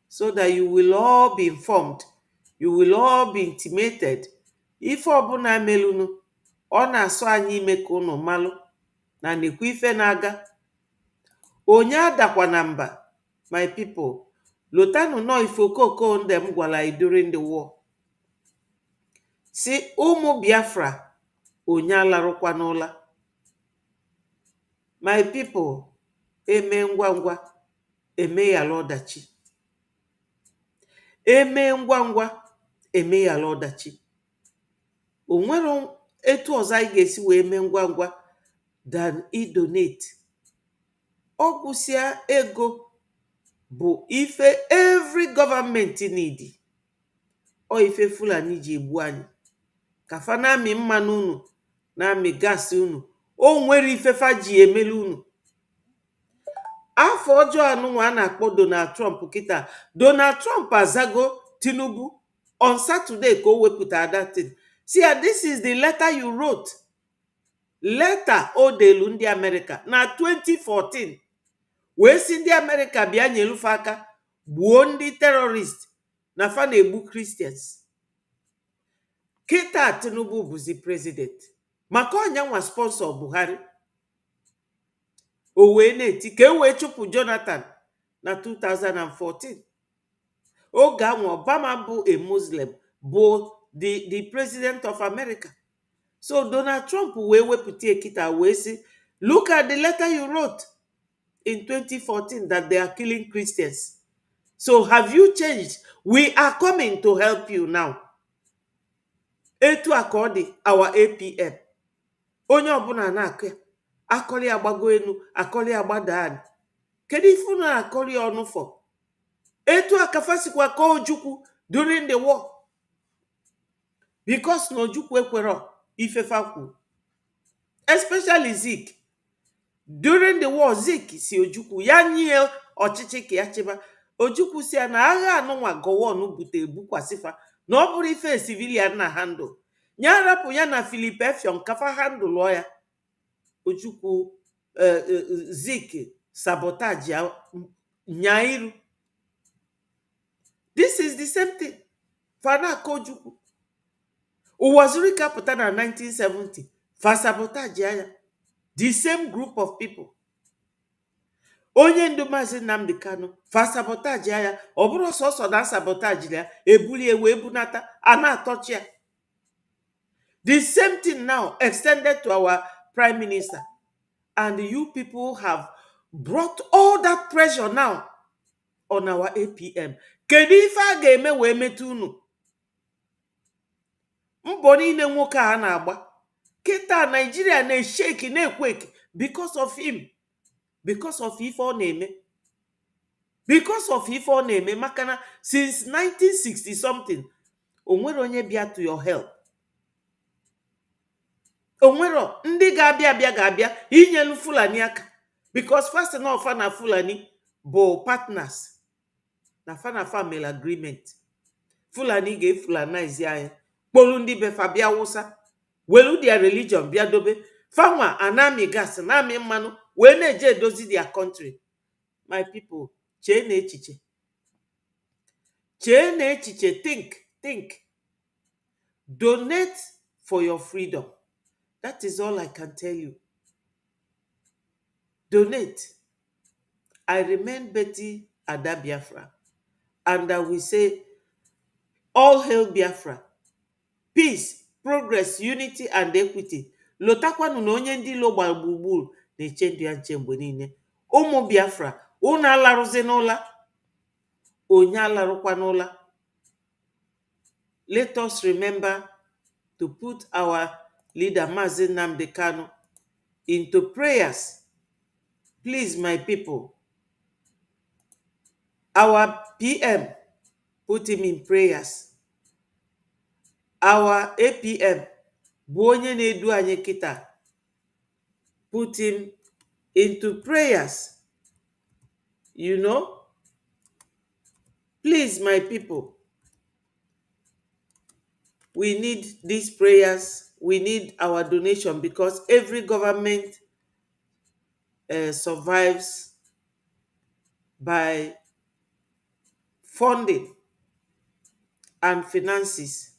so that you will all be informed. You will all be intimated. Ife ọbụla melunu, ọ na-asọ anyị ime ka unu malụ na nekwa ife na-aga. Onye adakwa na mba, my people. Lotanu no ife okoko ndị m gwara anyị during the war. Si ụmụ Biafra, onye alarụkwa n'ụla. My people, eme ngwa ngwa, eme ya ọdachi. Eme ngwa ngwa, eme ya ọdachi. O nwere etu ọzọ anyị ga-esi wee mee ngwa ngwa than donate. Ọ gwụsịa ego bụ ife every government need. Ọ ife Fulani ji egbu anyị. Kafa na-amị mmanụ unu, na-amị gasị unu. O nwere ife fa ji emelu unu. Afọ ọjọọ anụnwa a na-akpọ Donald Trump kịta. Donald Trump azago Tinubu on Saturday ka o wepụtara that thing. See, this is the letter you wrote. Letter o delu ndị America na 2014. Wee si ndị America bịa nyelufe aka gbuo ndị terrorist na fa na-egbu Christians. Kịta Tinubu bụzi president. Maka ọnyanwa sponsor Buhari. O wee na-eti ka e wee chụpụ Jonathan na 2014. Oge anwa Obama bụ a Muslim bụ the president of America. So Donald Trump wee wepụta ekita wee sị, look at the letter you wrote in 2014 that they are killing Christians. So have you changed? We are coming to help you now. Etu akọdị our APM. Onye ọbụla na-akụ ya. Akọrị agbago enu, akọrị agbadaan. Kedu ife unu akọrị ọnụ for? Etu akafasikwa ka Ojukwu during the war. Because na Ojukwu ekwero ifefa kwu. Especially Zik. During the war, Zik si Ojukwu ya nye ọchịchị ka ya chịba. Ojukwu si ya na agha anụnwa gowon bute ebukwasifa na ọ bụrụ ife civilian na handle. Nya rapụ ya na Philip Effiong kafa handle ya. Ojukwu Zik sabotage ya nyairu. This is the same thing. Fana Kojukwu. Uwazuri kapụta na 1970. Fa sabotage ya. The same group of people. Onye ndu Maazị Nnamdi Kanu fa sabotage ya. Ọ bụrụ sọsọ na sabotage ya, ebuli ewe ebunata, a na-atọchi ya. The same thing now extended to our prime minister. And you people have brought all that pressure now on our APM. Kedu ife a ga-eme wee metu unu? Mbọ niile nwoke a na-agba. Kịta Nigeria na-eshake na-ekweke because of him. Because of ife ọ na-eme. Because of ife ọ na-eme maka na since 1960 something, o nwere onye bịa to your help. Onwero ndị ga-abịa inyelu Fulani aka, because first na ofa na Fulani bụ partners na fana family agreement. Fulani ga-efulanize anyị, kpolu ndị befa bịa Wụsa, welu their religion bịa dobe, fanwa anami gas na amị mmanụ wee na-eje edozi their country. My people, chee na echiche. Chee na echiche, think. Donate for your freedom. That is all I can tell you. Donate. I remain Betty Ada Biafra. And I will say, all hail Biafra. Peace, progress, unity, and equity. Lotakwanu na onye ndị ilo gbara gburugburu na-eche ndụ ya nche mgbe niile. Ụmụ Biafra, unu alarụzi n'ụla. Onye alarụkwa n'ụla. Let us remember to put our leader Maazị Nnamdi Kanu into prayers. Please, my people. Our PM, put him in prayers. Our APM, bụ onye na-edu anyị kịta, put him into prayers. You know? Please, my people. We need these prayers. We need our donation, because every government survives by funding and finances.